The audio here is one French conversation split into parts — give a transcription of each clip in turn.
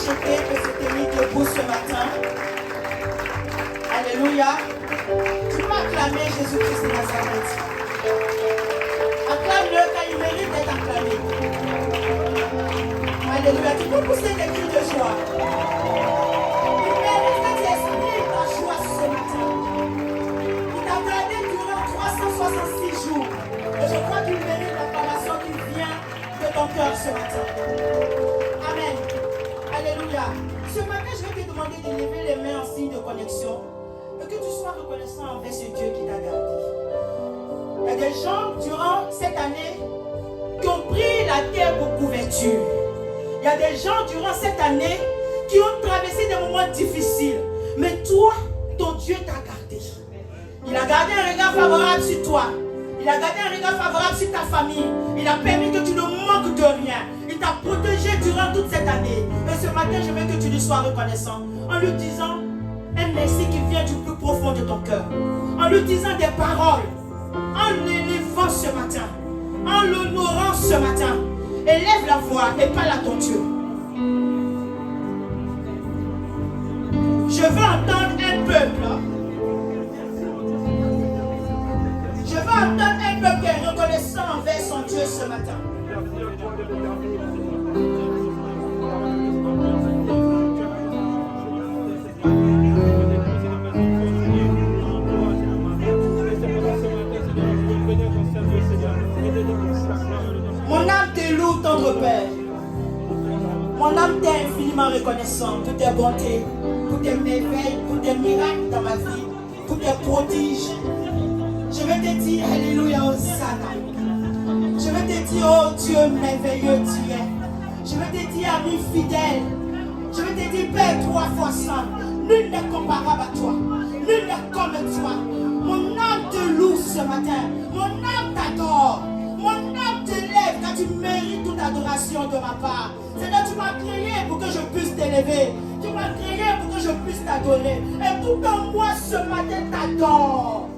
s'acheter et se tenir debout ce matin. Alléluia. Tu peux acclamer Jésus-Christ de Nazareth. Acclame-le car il mérite d'être acclamé. Alléluia. Tu peux pousser des cris de joie. Il mérite que tu exprimes ta joie ce matin. Il t'a gardé durant 366 jours. Et je crois qu'il mérite l'acclamation qui vient de ton cœur ce matin. Amen. Alléluia. Ce matin, je vais te demander de lever les mains en signe de connexion et que tu sois reconnaissant envers ce Dieu qui t'a gardé. Il y a des gens durant cette année qui ont pris la terre pour couverture. Il y a des gens durant cette année qui ont traversé des moments difficiles. Mais toi, ton Dieu t'a gardé. Il a gardé un regard favorable sur toi. Il a gardé un regard favorable sur ta famille. Il a permis que tu ne manques de rien. Il t'a protégé durant toute cette année. Et ce matin, je veux que tu lui sois reconnaissant. En lui disant un merci qui vient du plus profond de ton cœur. En lui disant des paroles. En l'élevant ce matin. En l'honorant ce matin. Élève la voix et parle à ton Dieu. Je veux entendre un peuple. Je veux entendre un peuple qui est reconnaissant envers son Dieu ce matin. Mon âme te loue, tendre Père. Mon âme t'est infiniment reconnaissant pour tes bontés, pour tes merveilles, pour tes miracles dans ma vie, pour tes prodiges. Je vais te dire, Alléluia, Hosanna. Je vais te dire, oh Dieu merveilleux tu es. Je vais te dire, ami fidèle. Je vais te dire, Père 3 fois 100. Nul n'est comparable à toi. Nul n'est comme toi. Mon âme te loue ce matin. Mon âme t'adore. Mon âme te lève car tu mérites toute adoration de ma part. Seigneur, tu m'as créé pour que je puisse t'élever. Tu m'as créé pour que je puisse t'adorer. Et tout en moi ce matin t'adore.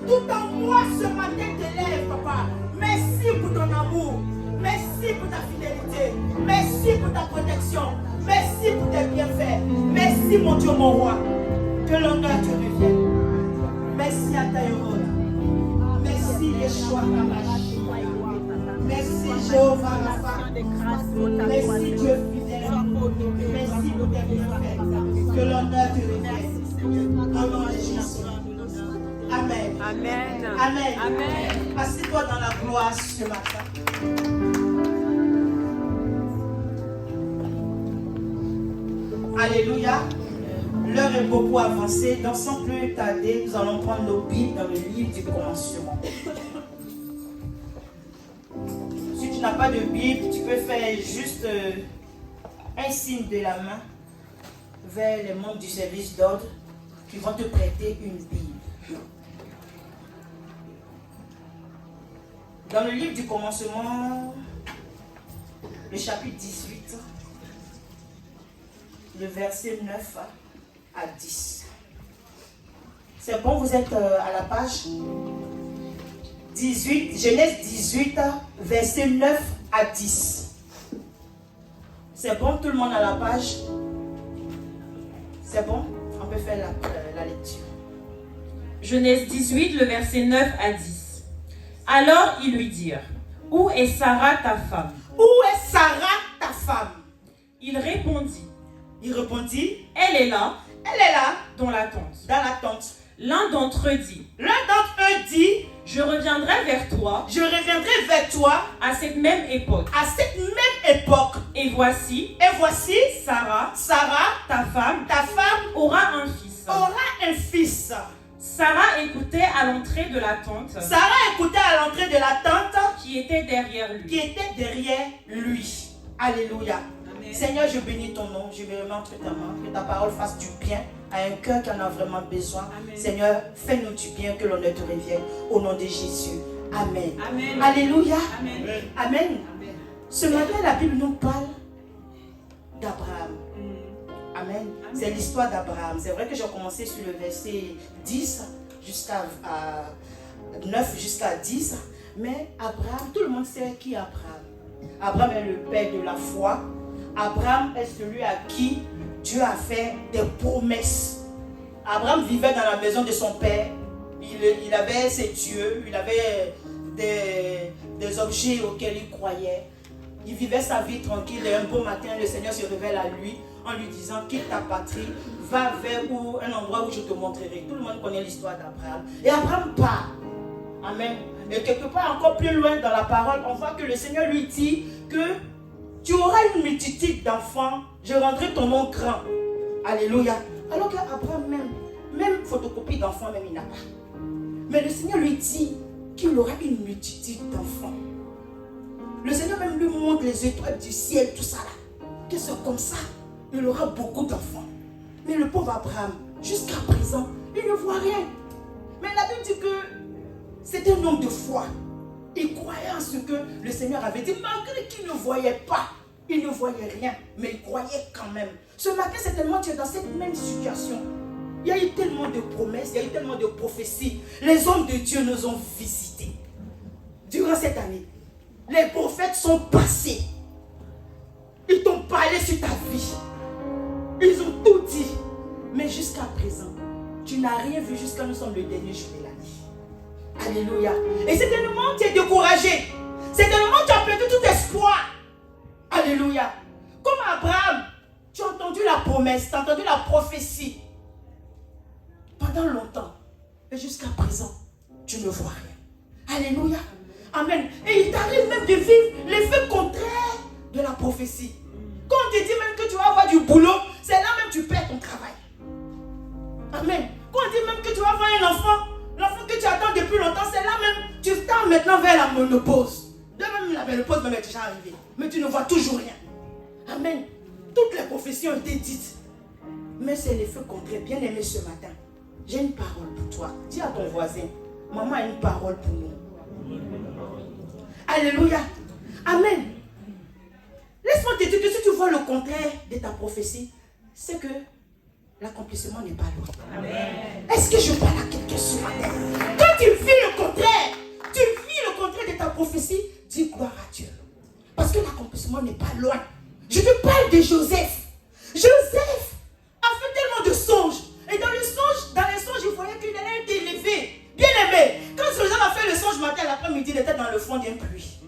Tout en moi ce matin t'élève, papa. Merci pour ton amour. Merci pour ta fidélité. Merci pour ta protection. Merci pour tes bienfaits. Merci mon Dieu, mon roi. Que l'honneur te revienne. Merci à ta Yorona. Merci Yeshua Kamash. Merci Jéhovah Rapha. Merci Dieu fidèle. Merci pour tes bienfaits. Que l'honneur te revienne. Au nom de Jésus. Amen. Amen. Amen. Amen. Assieds-toi dans la gloire ce matin. Alléluia. L'heure est beaucoup avancée. Donc sans plus tarder, nous allons prendre nos Bibles dans le livre du commencement. Si tu n'as pas de Bible, tu peux faire juste un signe de la main vers les membres du service d'ordre qui vont te prêter une Bible. Dans le livre du commencement, le chapitre 18, le verset 9 à 10. C'est bon, vous êtes à la page 18, Genèse 18, verset 9 à 10. C'est bon, tout le monde à la page? C'est bon? On peut faire la lecture. Genèse 18, le verset 9 à 10. Alors ils lui dirent, où est Sarah ta femme? Où est Sarah ta femme? Il répondit, elle est là, dans la tente. dans la tente. L'un d'entre eux dit, je reviendrai vers toi à à cette même époque. cette même époque. Et voici, Sarah, ta femme, aura un fils. Sarah écoutait à l'entrée de la tente qui était derrière lui. Alléluia. Amen. Seigneur, je bénis ton nom, je vais remettre ta main, que ta parole fasse du bien à un cœur qui en a vraiment besoin. Amen. Seigneur, fais-nous du bien, que l'honneur te revienne. Au nom de Jésus. Amen. Amen. Alléluia. Amen. Amen. Amen. Ce matin, la Bible nous parle d'Abraham. Amen. C'est l'histoire d'Abraham. C'est vrai que j'ai commencé sur le verset 10 jusqu'à 9 jusqu'à 10. Mais Abraham, tout le monde sait qui est Abraham. Abraham est le père de la foi. Abraham est celui à qui Dieu a fait des promesses. Abraham vivait dans la maison de son père. Il avait ses dieux, il avait des objets auxquels il croyait. Il vivait sa vie tranquille et un beau matin, le Seigneur se révèle à lui en lui disant: quitte ta patrie, va vers un endroit où je te montrerai. Tout le monde connaît l'histoire d'Abraham. Et Abraham part. Amen. Et quelque part encore plus loin dans la parole, on voit que le Seigneur lui dit que tu auras une multitude d'enfants, je rendrai ton nom grand. Alléluia. Alors qu'Abraham même photocopie d'enfants, même il n'a pas. Mais le Seigneur lui dit qu'il aura une multitude d'enfants. Le Seigneur même lui montre les étoiles du ciel, tout ça là. Que c'est comme ça, il aura beaucoup d'enfants. Mais le pauvre Abraham, jusqu'à présent, il ne voit rien. Mais la Bible dit que c'était un homme de foi. Il croyait en ce que le Seigneur avait dit, malgré qu'il ne voyait pas. Il ne voyait rien, mais il croyait quand même. Ce matin, certainement, tu es dans cette même situation. Il y a eu tellement de promesses, il y a eu tellement de prophéties. Les hommes de Dieu nous ont visités. Durant cette année, les prophètes sont passés. Ils t'ont parlé sur ta vie. Ils ont tout dit. Mais jusqu'à présent, tu n'as rien vu jusqu'à nous sommes le dernier jour de l'année. Alléluia. Et certainement, tu es découragé. Certainement, tu as perdu tout espoir. Alléluia. Comme Abraham, tu as entendu la promesse, tu as entendu la prophétie. Pendant longtemps. Et jusqu'à présent, tu ne vois rien. Alléluia. Amen. Et il t'arrive même de vivre l'effet contraire de la prophétie. Quand on te dit même que tu vas avoir du boulot, c'est là même que tu perds ton travail. Amen. Quand on dit même que tu vas avoir un enfant, l'enfant que tu attends depuis longtemps, c'est là même que tu tends maintenant vers la ménopause. De même la ménopause même est déjà arrivée. Mais tu ne vois toujours rien. Amen. Toutes les prophéties ont été dites. Mais c'est l'effet contraire. Bien aimé ce matin. J'ai une parole pour toi. Dis à ton voisin, maman a une parole pour nous. Alléluia. Amen. Laisse-moi te dire que si tu vois le contraire de ta prophétie, c'est que l'accomplissement n'est pas loin. Est-ce que je parle à quelqu'un ce matin? Quand tu vis le contraire de ta prophétie, dis gloire à Dieu. Parce que l'accomplissement n'est pas loin. Je te parle de Joseph. Joseph a fait tellement de songes. Et dans les songes, il voyait qu'il allait être élevé. Bien aimé. Quand Joseph a fait le songe matin, l'après-midi, il était dans le fond d'un puits.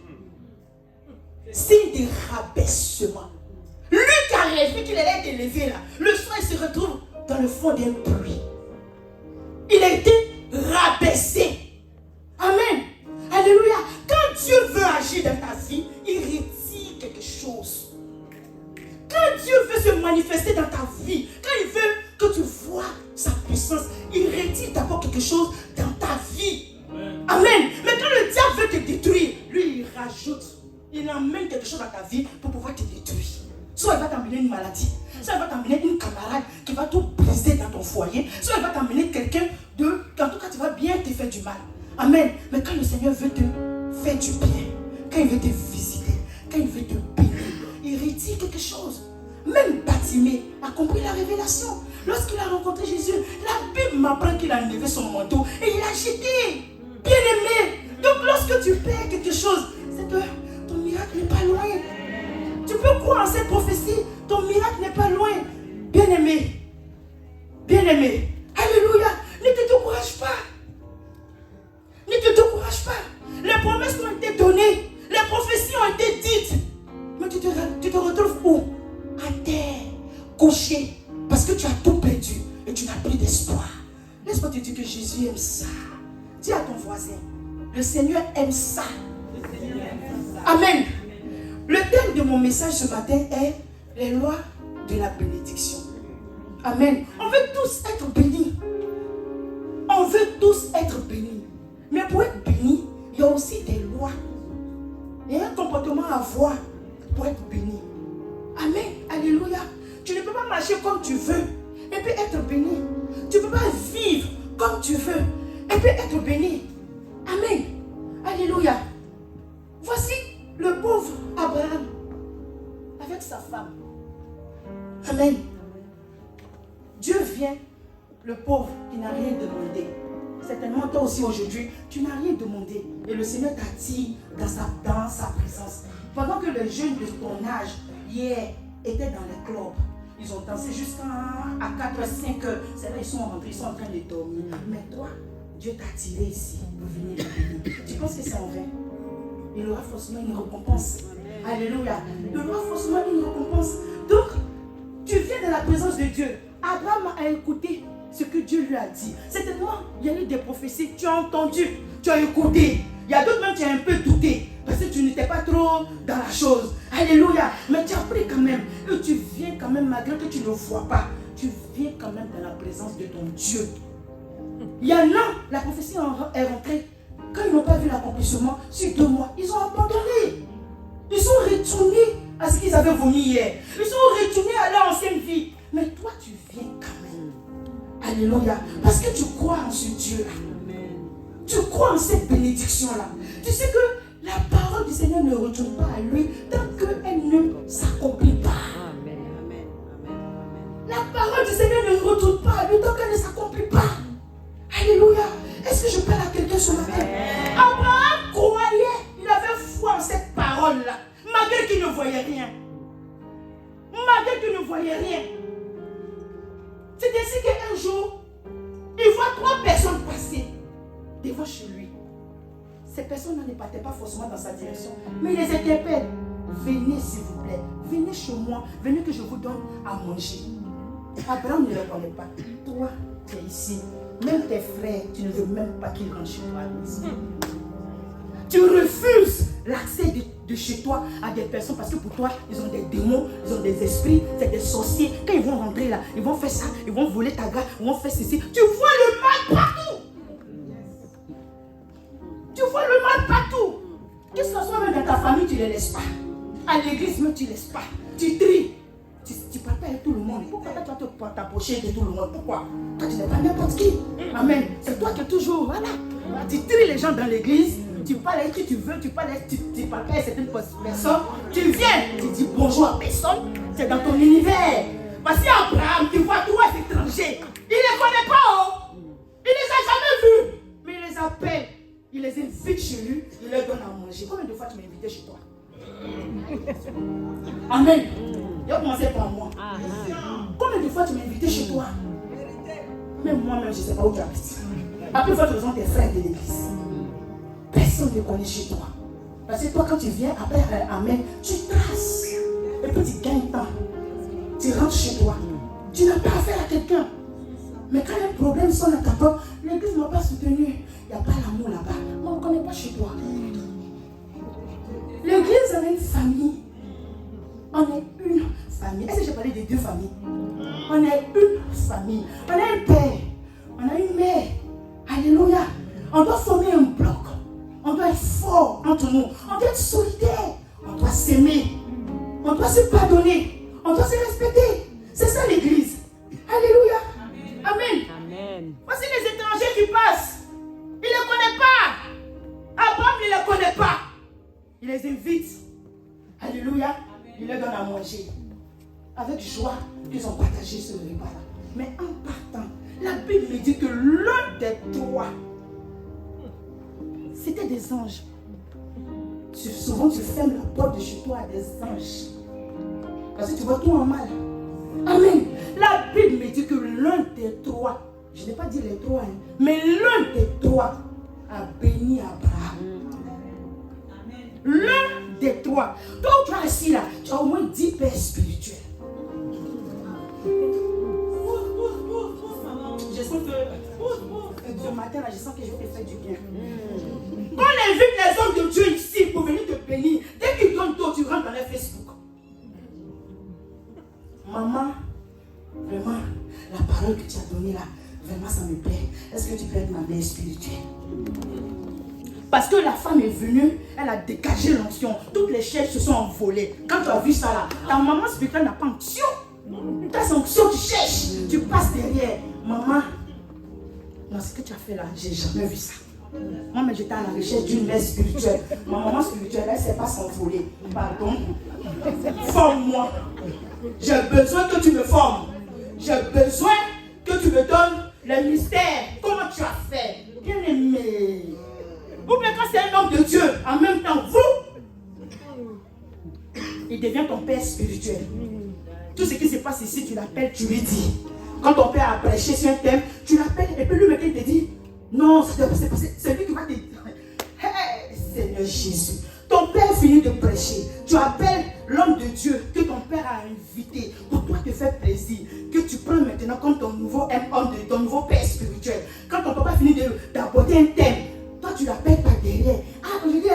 Signe de rabaissement. Lui qui a rêvé qu'il allait être élevé là, le soir il se retrouve dans le fond d'un puits. Il a été rabaissé. Amen. Alléluia. Quand Dieu veut agir dans ta vie, il retire quelque chose. Quand Dieu veut se manifester dans ta vie, quand il veut que tu vois sa puissance, il retire d'abord quelque chose dans ta vie. Amen. Mais quand le diable veut te détruire, lui il rajoute. Il emmène quelque chose dans ta vie pour pouvoir te détruire. Soit il va t'amener une maladie, soit il va t'amener une camarade qui va tout briser dans ton foyer, soit il va t'amener quelqu'un en tout cas tu vas bien te faire du mal. Amen. Mais quand le Seigneur veut te faire du bien, quand il veut te visiter, quand il veut te bénir, il retire quelque chose. Même Bartimée a compris la révélation. Lorsqu'il a rencontré Jésus, la Bible m'apprend qu'il a enlevé son manteau et il l'a jeté. Bien aimé. Donc lorsque tu perds quelque chose, c'est que ton miracle n'est pas loin. Tu peux croire en cette prophétie. Ton miracle n'est pas loin. Bien aimé. Bien aimé. Alléluia. Ne te décourage pas. Ne te décourage pas. Les promesses ont été données. Les prophéties ont été dites. Mais tu te retrouves où? À terre. Couché. Parce que tu as tout perdu. Et tu n'as plus d'espoir. Laisse-moi te dire que Jésus aime ça. Dis à ton voisin. Le Seigneur aime ça. Amen. Le thème de mon message ce matin est les lois de la bénédiction. Amen. On veut tous être bénis. On veut tous être bénis. Mais pour être béni, il y a aussi des lois. Il y a un comportement à avoir pour être béni. Amen. Alléluia. Tu ne peux pas marcher comme tu veux et puis être béni. Tu ne peux pas vivre comme tu veux et puis être béni. Amen. Alléluia. Voici le pauvre Abraham avec sa femme. Amen. Dieu vient, le pauvre qui n'a rien demandé. Certainement toi aussi aujourd'hui, tu n'as rien demandé. Et le Seigneur t'attire dans sa présence. Pendant que les jeunes de ton âge, hier, étaient dans les clubs. Ils ont dansé jusqu'à 4h, 5h. C'est là ils sont rentrés, ils sont en train de dormir. Mais toi, Dieu t'a attiré ici pour venir le bénir. Tu penses que c'est en vain? Il aura forcément une récompense. Alléluia. Il aura forcément une récompense. Donc, tu viens de la présence de Dieu. Abraham a écouté ce que Dieu lui a dit. Certainement, il y a eu des prophéties. Tu as entendu, tu as écouté. Il y a d'autres même, tu as un peu douté. Parce que tu n'étais pas trop dans la chose. Alléluia. Mais tu as pris quand même. Et tu viens quand même, malgré que tu ne vois pas. Tu viens quand même dans la présence de ton Dieu. Il y en a, la prophétie est rentrée. Quand ils n'ont pas vu l'accomplissement, sur 2 mois, ils ont abandonné. Ils sont retournés à ce qu'ils avaient vomi hier. Ils sont retournés à leur ancienne vie. Mais toi, tu viens quand même. Alléluia. Parce que tu crois en ce Dieu-là. Tu crois en cette bénédiction-là. Tu sais que la parole du Seigneur ne retourne pas à lui tant qu'elle ne s'accomplit pas. La parole du Seigneur ne retourne pas à lui tant qu'elle ne s'accomplit pas. Alléluia. Est-ce que je parle à quelqu'un ce matin? Abraham croyait, il avait foi en cette parole-là, malgré qu'il ne voyait rien. Malgré qu'il ne voyait rien. C'est ainsi qu'un jour, il voit 3 personnes passer devant chez lui. Ces personnes ne partaient pas forcément dans sa direction, mais il les interpelle. Venez s'il vous plaît, venez chez moi, venez que je vous donne à manger. Abraham ne le connaît pas. Toi, tu es ici. Même tes frères, tu ne veux même pas qu'ils rentrent chez toi à la maison. Tu refuses l'accès de chez toi à des personnes parce que pour toi, ils ont des démons, ils ont des esprits, c'est des sorciers. Quand ils vont rentrer là, ils vont faire ça, ils vont voler ta gare, ils vont faire ceci. Tu vois le mal partout. Tu vois le mal partout. Que ce soit même dans ta famille, tu ne les laisses pas. À l'église, même tu ne laisses pas. Tu tries. Tu parles pas avec tout le monde. Pourquoi toi tu vas t'approcher de tout le monde? Pourquoi? Toi tu n'es pas n'importe qui. Amen. C'est toi qui es toujours, voilà. Tu tries les gens dans l'église. Tu parles avec qui tu veux. Tu parles pas avec certaines personnes. Tu viens, tu dis bonjour à personne. C'est dans ton univers. Voici Abraham, tu vois 3 étrangers. Il ne les connaît pas. Oh. Il ne les a jamais vus. Mais il les appelle. Il les invite chez lui. Il leur donne à manger. Combien de fois tu m'as invité chez toi? Amen. Il a commencé par moi. Combien de fois tu m'as invité chez toi? Même moi-même, je ne sais pas où tu habites. Après, il faut que tu tes frères de l'église. Personne ne te connaît chez toi. Parce que toi, quand tu viens, après, amen, tu traces. Et puis tu gagnes temps. Tu rentres chez toi. Tu n'as pas affaire à quelqu'un. Mais quand un problème sonne à ta porte, l'église ne m'a pas soutenu. Il n'y a pas l'amour là-bas. On ne connaît pas chez toi. L'église est une famille. On est une famille. Est-ce que j'ai parlé des 2 familles? On est une famille. On a un père. On a une mère. Alléluia. On doit former un bloc. On doit être fort entre nous. On doit être solidaire. On doit s'aimer. On doit se pardonner. On doit se respecter. C'est ça l'église. Alléluia. Amen. Amen. Voici les étrangers qui passent. Il ne les connaît pas. Abraham ne les connaît pas. Il les invite. Alléluia. Il leur donne à manger. Avec joie, ils ont partagé ce repas-là. Mais en partant, la Bible me dit que l'un des 3, c'était des anges. Souvent, tu fermes la porte de chez toi à des anges. Parce que tu vois tout en mal. Amen. La Bible me dit que l'un des 3, je n'ai pas dit les 3, mais l'un des 3 a béni Abraham. L'un des 3. Donc tu es assis là, tu as au moins 10 pères spirituels. Je sens que ce matin là, je sens que je vais te faire du bien. Quand on invite les hommes de Dieu ici pour venir te bénir, dès qu'ils donnent tout, tu rentres dans leur Facebook. Maman, vraiment, la parole que tu as donnée là, vraiment ça me plaît. Est-ce que tu peux être ma mère spirituelle? Parce que la femme est venue, elle a dégagé l'onction. Toutes les chaises se sont envolées. Quand tu as vu ça là, ta maman spirituelle n'a pas onction. Tu as onction, tu cherches, tu passes derrière. Maman, non, ce que tu as fait là, j'ai jamais vu ça. Moi, mais j'étais à la recherche d'une mère spirituelle. Ma maman spirituelle, elle ne sait pas s'envoler. Pardon. Forme-moi. J'ai besoin que tu me formes. J'ai besoin que tu me donnes le mystère. Comment tu as fait? Bien aimé. Ou bien quand c'est un homme de Dieu, en même temps, vous, il devient ton père spirituel. Tout ce qui se passe ici, tu l'appelles, tu lui dis. Quand ton père a prêché sur un thème, tu l'appelles et puis lui-même il te dit, non, c'est lui qui va te dire, hey, Seigneur Jésus, ton père finit de prêcher. Tu appelles l'homme de Dieu que ton père a invité pour toi te faire plaisir, que tu prends maintenant comme ton nouveau ton nouveau père spirituel. Quand ton papa finit d'aborder un thème, toi tu l'appelles par derrière. Ah, aujourd'hui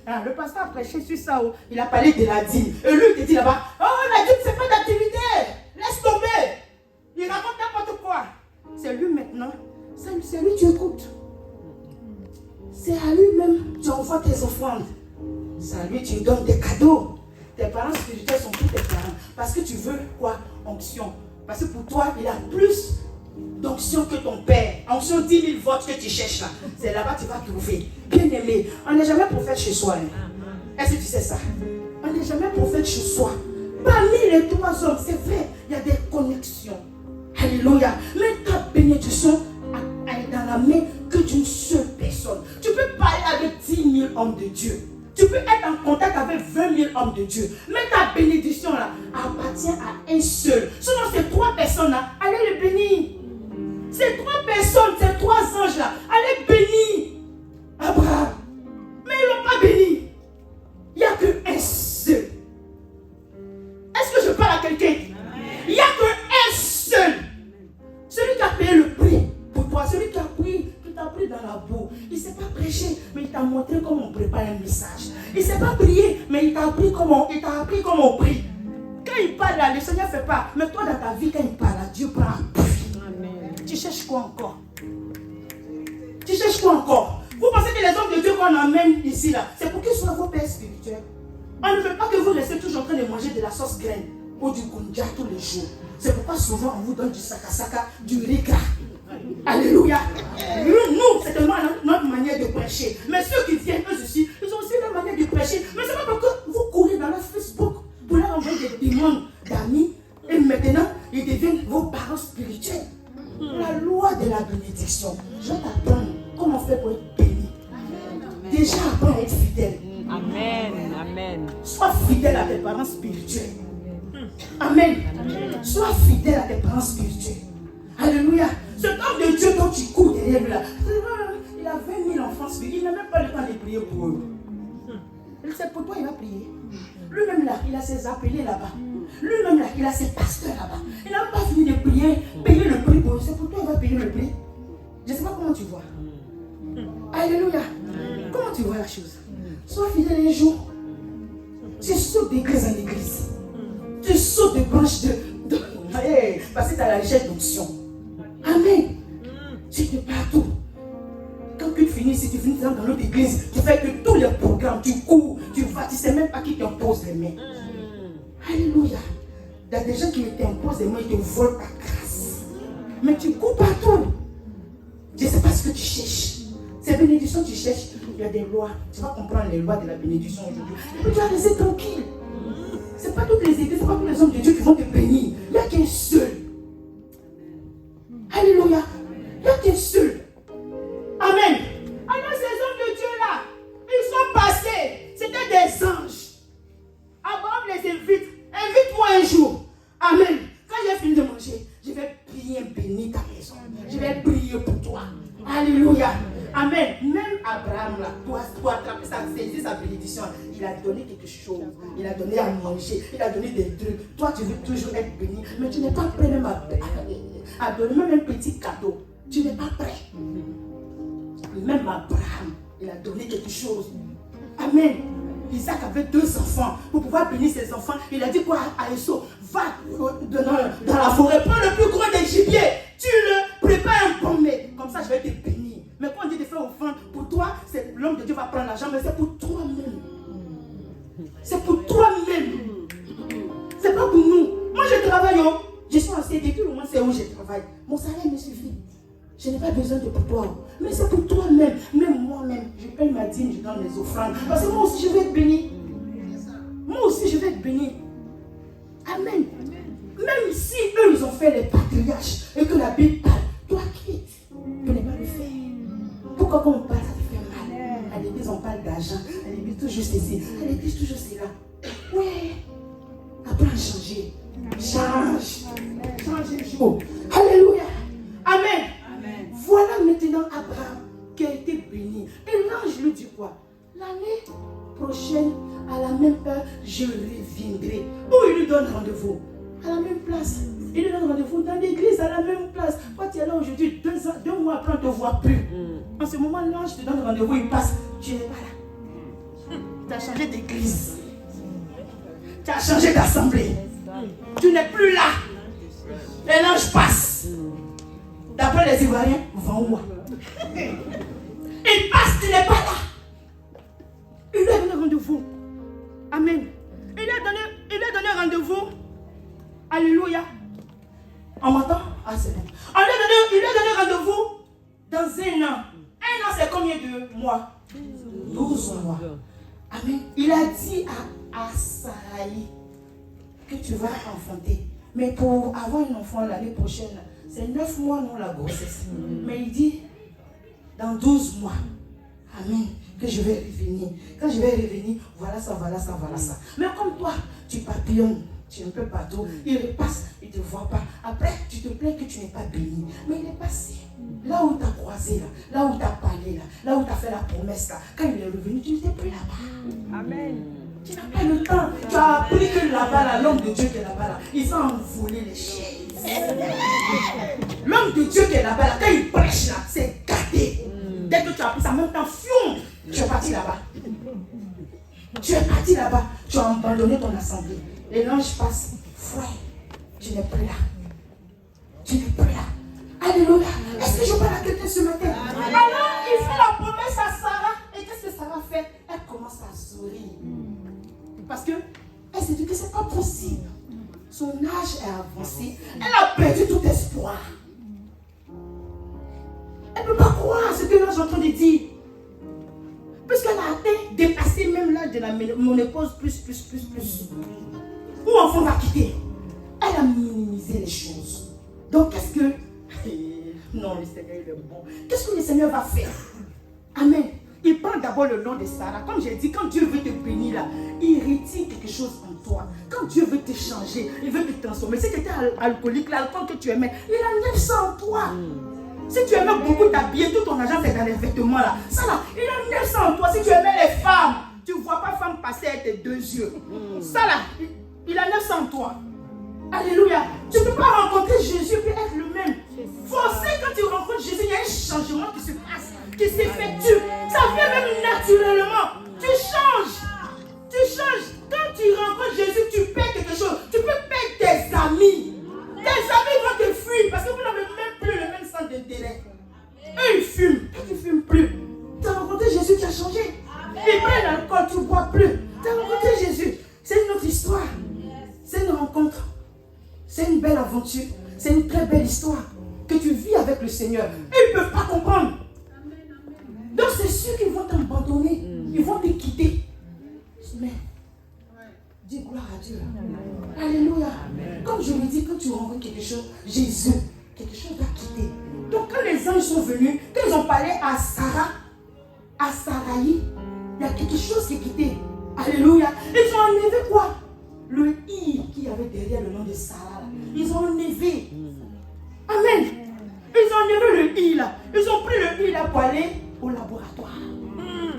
là, le pasteur a prêché sur ça, il a parlé de la dîme. Et lui il te dit là-bas, oh la dîme c'est pas d'activité, laisse tomber. Il raconte n'importe quoi. C'est lui maintenant, c'est lui tu écoutes. C'est à lui-même tu envoies tes offrandes. C'est à lui tu lui donnes des cadeaux. Tes parents spirituels sont tous tes parents. Parce que tu veux quoi? Onction. Parce que pour toi, il a plus d'onction que ton père. Onction 10 000 votes que tu cherches là. C'est là-bas que tu vas trouver. Bien aimé, on n'est jamais prophète chez soi. Hein? Est-ce que tu sais ça? On n'est jamais prophète chez soi. Parmi les trois hommes, c'est vrai, il y a des connexions. Alléluia. Mais ta bénédiction est dans la main que d'une seule personne. Tu peux parler avec 10 000 hommes de Dieu. Tu peux être en contact avec 20 000 hommes de Dieu. Mais ta bénédiction là appartient à un seul. Sinon ces trois personnes là, allez les bénir. Ces trois personnes, ces trois anges là, allez bénir Abraham. Mais ils ne l'ont pas béni. Il n'y a qu'un seul. Est-ce que je parle à quelqu'un? Il n'y a qu'un seul. Celui qui a payé le prix pour toi, celui qui a pris dans la boue. Il ne sait pas prêcher, mais il t'a montré comment on prépare un message. Il ne sait pas prier, mais il t'a appris comment on prie. Quand il parle là, le Seigneur ne fait pas. Mais toi dans ta vie, quand il parle là, Dieu prend. Amen. Tu cherches quoi encore? Tu cherches quoi encore? Vous pensez que les hommes de Dieu qu'on emmène ici là, c'est pour qu'ils soient vos pères spirituels. On ne veut pas que vous restez toujours en train de manger de la sauce graine ou du kunja tous les jours. C'est pourquoi souvent on vous donne du sakasaka, du rika. Alléluia. Nous, c'est tellement notre manière de prêcher. Mais ceux qui viennent, eux aussi, ils ont aussi leur manière de prêcher. Mais c'est pas parce que vous courez dans leur Facebook pour leur envoyer des demandes d'amis et maintenant, ils deviennent vos parents spirituels. La loi de la bénédiction. Je vais t'apprendre comment faire pour être béni. Déjà, apprends à être fidèle. Amen. Amen. Sois fidèle à tes parents spirituels. Amen. Sois fidèle à tes parents spirituels. Alléluia. Cet homme de Dieu dont tu cours derrière lui là, il a 20 000 enfants spirituels, il n'a même pas le temps de prier pour eux. C'est pour toi il va prier. Lui-même là, il a ses appelés là-bas. Lui-même là, il a ses pasteurs là-bas. Il n'a pas fini de prier, payer le prix pour eux. C'est pour toi il va payer le prix. Je ne sais pas comment tu vois. Alléluia. Comment tu vois la chose? Sois fidèle un jour. Tu sautes d'église en église. Tu sautes de branche de parce que tu as la richesse d'onction. Amen. Tu es partout. Quand tu finis, si tu finis dans l'autre église, tu fais que tous les programmes, tu cours, tu vas, tu ne sais même pas qui t'impose les mains. Alléluia. Il y a des gens qui t'imposent les mains, ils te volent ta grâce. Mais tu cours partout. Je ne sais pas ce que tu cherches. Ces bénédictions que tu cherches, il y a des lois. Tu vas comprendre les lois de la bénédiction aujourd'hui. Et puis tu vas rester tranquille. Ce n'est pas toutes les églises, ce n'est pas tous les hommes de Dieu qui vont te bénir. Il n'y a qu'un seul. Alléluia. Il n'y a qu'un seul. Amen. Alors ces hommes de Dieu là, ils sont passés. C'était des anges. Abraham les invite. Invite-moi un jour. Amen. Quand j'ai fini de manger, je vais bien bénir ta maison. Je vais prier pour toi. Alléluia. Amen. Même Abraham là, pour attraper sa bénédiction, il a donné quelque chose. Il a donné à manger. Il a donné des trucs. Toi, tu veux toujours être béni. Mais tu n'es pas prêt même à donner même un petit cadeau. Tu n'es pas prêt. Même Abraham, il a donné quelque chose. Amen. Isaac avait 2 enfants. Pour pouvoir bénir ses enfants, il a dit quoi à Esau? Va dans la forêt, prends le plus gros des gibiers. Tu le prépares un bon mets. Comme ça, je vais te bénir. Mais quand on dit de faire offrande, pour toi, l'homme de Dieu va prendre l'argent, mais c'est pour toi-même. C'est pour toi-même. C'est pas pour nous. Moi, je travaille. Je suis en CDD, au moins c'est où je travaille. Mon salaire me suffit. Je n'ai pas besoin de pour toi. Mais c'est pour toi-même. Même moi-même, je paye ma dîme, je donne les offrandes. Parce que moi aussi, je vais être béni. Moi aussi, je vais être béni. Amen. Même si eux, ils ont fait les patriarches et que la Bible parle, toi qui tu n'es pas le faire. Pourquoi quand on parle, ça te fait mal? À l'église, on parle d'argent. À l'église, toujours ceci. À l'église, toujours cela. Ouais. Apprends à changer. Change. des jours. Alléluia. Amen. Voilà maintenant Abraham qui a été béni. Et l'ange lui dit quoi? L'année prochaine, à la même heure, je reviendrai. Où il lui donne rendez-vous? À la même place. Il lui donne rendez-vous dans l'église, à la même place. Quand tu es là aujourd'hui, 2 mois après, on ne te voit plus. En ce moment, l'ange te donne rendez-vous, il passe. Tu n'es pas là. Tu as changé d'église. Tu as changé d'assemblée. Tu n'es plus là. Et l'ange passe. D'après les Ivoiriens, va où? Il passe, tu n'es pas là. Il lui a donné rendez-vous. Amen. Il lui a donné rendez-vous. Alléluia. On m'entend? Ah, c'est bon. Il lui a donné rendez-vous dans 1 an. 1 an, c'est combien de mois? 12 mois. Amen. Il a dit à Sarai que tu vas enfanter. Mais pour avoir un enfant l'année prochaine, c'est 9 mois, non, la grossesse. Mais il dit, dans 12 mois, amen, que je vais revenir. Quand je vais revenir, voilà ça, voilà ça, voilà ça. Mais comme toi, tu papillonnes, tu es un peu partout, il repasse, il ne te voit pas. Après, tu te plains que tu n'es pas béni. Mais il est passé. Là où tu as croisé, là où tu as parlé, là où tu as fait la promesse, là, quand il est revenu, tu n'étais plus là-bas. Amen. Tu n'as pas le temps. Tu as appris que là-bas, là, l'homme de Dieu qui est là-bas, là, ils ont envolé les chaises. L'homme de Dieu qui est là-bas, là, quand il prêche, là, c'est gâté. Dès que tu as appris ça, même temps, fion, tu es parti là-bas. Tu es parti là-bas. Tu as abandonné ton assemblée. Et l'ange passe. Frère, tu n'es plus là. Tu n'es plus là. Alléluia. Est-ce que je parle à quelqu'un ce matin? Alors, il fait la promesse à Sarah. Et qu'est-ce que Sarah fait? Elle commence à sourire. Parce que elle s'est dit que ce n'est pas possible. Son âge est avancé. Elle a perdu tout espoir. Elle ne peut pas croire ce que l'ange est en train de dire. Puisqu'elle a atteint, dépassé même l'âge de la ménopause, plus. Où enfant va quitter? Elle a minimisé les choses. Donc qu'est-ce que... Non, le Seigneur il est bon. Qu'est-ce que le Seigneur va faire? Amen. Il prend d'abord le nom de Sarah. Comme j'ai dit, quand Dieu veut te bénir là, il retire quelque chose en toi. Quand Dieu veut te changer, il veut te transformer. Si tu étais alcoolique, l'alcool que tu aimais, il enlève ça en toi. Si tu aimais beaucoup t'habiller, tout ton argent c'est dans les vêtements là. Ça là, il enlève ça en toi. Si tu aimais les femmes, tu ne vois pas femme passer avec tes 2 yeux. Ça là, il enlève ça en toi. Alléluia. Tu ne peux pas rencontrer Jésus et être le même. Forcé quand tu rencontres Jésus, il y a un changement qui se passe, qui s'effectue. Ça vient même naturellement. Tu changes. Tu changes. Quand tu rencontres Jésus, tu perds quelque chose. Tu peux perdre tes amis. Tes amis vont te fuir parce que vous n'avez même plus le même sens d'intérêt. Eux, ils fument. Toi, tu ne fumes plus. Tu as rencontré Jésus, tu as changé. Ils prennent l'alcool, tu ne bois plus. Tu as rencontré Jésus. C'est une autre histoire. C'est une rencontre. C'est une belle aventure. C'est une très belle histoire que tu vis avec le Seigneur. Ils ne peuvent pas comprendre. Donc c'est sûr qu'ils vont t'abandonner. Ils vont te quitter. Mais dis gloire à Dieu. Alléluia. Comme je me dis, quand tu rencontres quelque chose, Jésus, quelque chose va quitter. Donc quand les anges sont venus, quand ils ont parlé à Sarah, à Sarai, il y a quelque chose qui est quitté. Alléluia. Ils ont enlevé quoi? Le I qui avait derrière le nom de Sarah. Ils ont enlevé. Amen. Ils ont enlevé le I là. Ils ont pris le I là pour aller au laboratoire.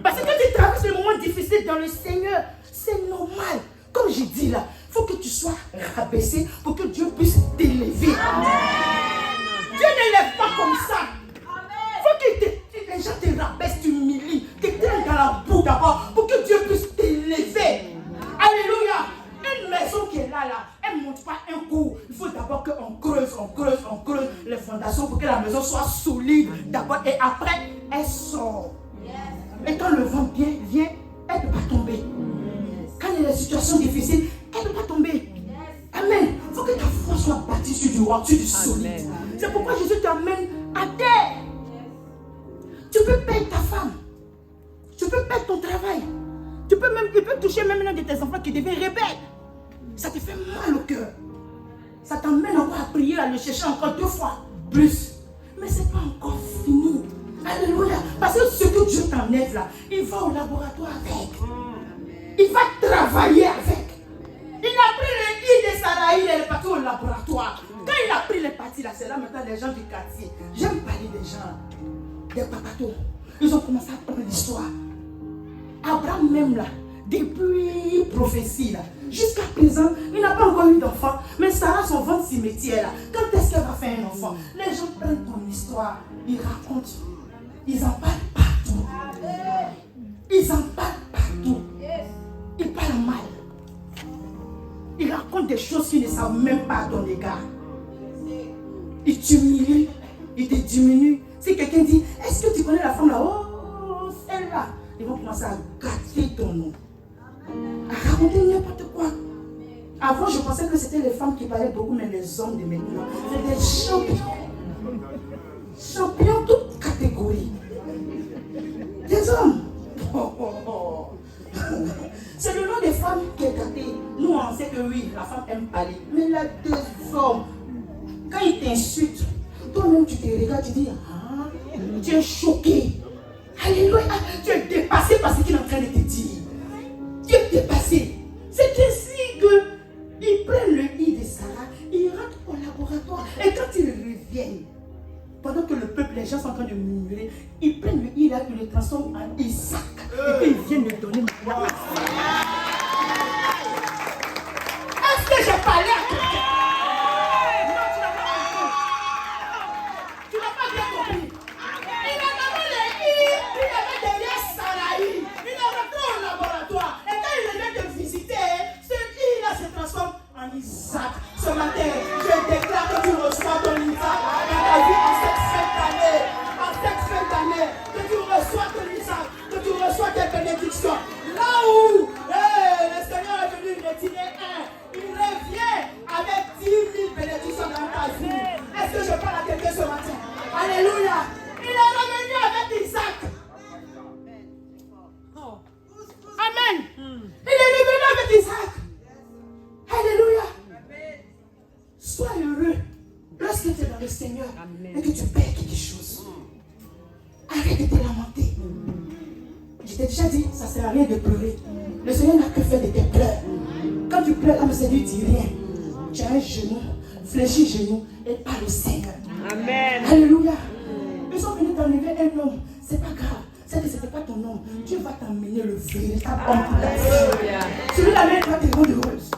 Parce que quand tu traverses le moment difficile dans le Seigneur, c'est normal. Comme je dis là, il faut que tu sois rabaissé pour que Dieu puisse t'élever. Dieu ne lève pas comme ça. Il faut que les gens te rabaissent, t'humilient, te traînent dans la boue d'abord pour que Dieu puisse t'élever. Alléluia. Une maison qui est là, elle ne monte pas un coup. Il faut d'abord qu'on creuse les fondations pour que la maison soit solide d'abord et après elle sort. Et quand le vent vient, elle ne peut pas tomber. Quand il y a des situations difficiles, elle ne peut pas tomber. Amen. Il faut que ta foi soit bâtie sur du roc, sur du solide. C'est pourquoi Jésus t'amène à terre. Tu peux perdre ta femme. Tu peux perdre ton travail. Il peut toucher même l'un de tes enfants qui devient rebelle. Ça te fait mal au cœur. Ça t'emmène encore à prier, à le chercher encore 2 fois plus. Mais ce n'est pas encore fini. Alléluia. Parce que ce que Dieu t'enlève là, il va au laboratoire avec. Il va travailler avec. Il a pris le I de Sarai, il est parti au laboratoire. Quand il a pris les parties là, c'est là maintenant les gens du quartier. J'aime parler des gens, des papatos. Ils ont commencé à prendre l'histoire. Abraham même là, depuis prophétie là, jusqu'à présent, il n'a pas encore eu d'enfant. Mais Sarah, son ventre cimetière là, quand est-ce qu'elle va faire un enfant? Les gens prennent ton histoire, ils racontent, ils en parlent partout. Ils en parlent partout. Ils parlent mal. Ils racontent des choses qu'ils ne savent même pas à ton égard. Ils t'humilient, ils te diminuent. Si quelqu'un dit, est-ce que tu connais la femme là? Oh, celle-là. Ils vont commencer à gâter ton nom. À raconter n'importe quoi. Avant, je pensais que c'était les femmes qui parlaient beaucoup, mais les hommes de maintenant, c'est des champions. Champions toute catégorie. Des hommes. Oh, oh, oh. C'est le nom des femmes qui est gâté. Nous, on sait que oui, la femme aime parler. Mais là, des hommes, quand ils t'insultent, toi-même tu te regardes, tu dis, ah, tu es choqué. Alléluia, tu es dépassé par ce qu'il est en train de te dire. Tu es dépassé. C'est ainsi qu'ils prennent le i de Sarah, ils rentrent au laboratoire. Et quand ils reviennent, pendant que le peuple, les gens sont en train de murmurer, ils prennent le i là, ils le transforment en Isaac. Et puis ils viennent le donner maintenant. Est-ce que j'ai parlé à quelqu'un? Non, tu n'as pas compris. Tu n'as pas bien compris. Il a d'abord les i, il avait derrière Saraï. Il est rentré au laboratoire. Et quand il revient de visiter, ce i là se transforme en Isaac. Ce matin, je déclare que tu reçois ton Isaac dans ta vie en cette fin d'année. En cette fin d'année, que tu reçois ton Isaac, que tu reçois tes bénédictions. Là où le Seigneur est venu retirer un, il revient avec 10 000 bénédictions dans ta vie. Est-ce que je parle à quelqu'un ce matin? Alléluia. Il est revenu avec Isaac. Amen. Il est revenu avec Isaac. Alléluia. Sois heureux lorsque tu es dans le Seigneur. Amen. Et que tu perds quelque chose. Arrête de te lamenter. Je t'ai déjà dit, ça ne sert à rien de pleurer. Le Seigneur n'a que fait de tes pleurs. Quand tu pleures, l'âme Seigneur dit rien. Tu as un genou, fléchis genou et parle au Seigneur. Amen. Alléluia. Ils sont venus t'enlever un homme. C'est pas grave. C'est que ce n'était pas ton homme. Dieu va t'emmener le véritable homme pour ta vie. Celui-là même va te rendre heureuse.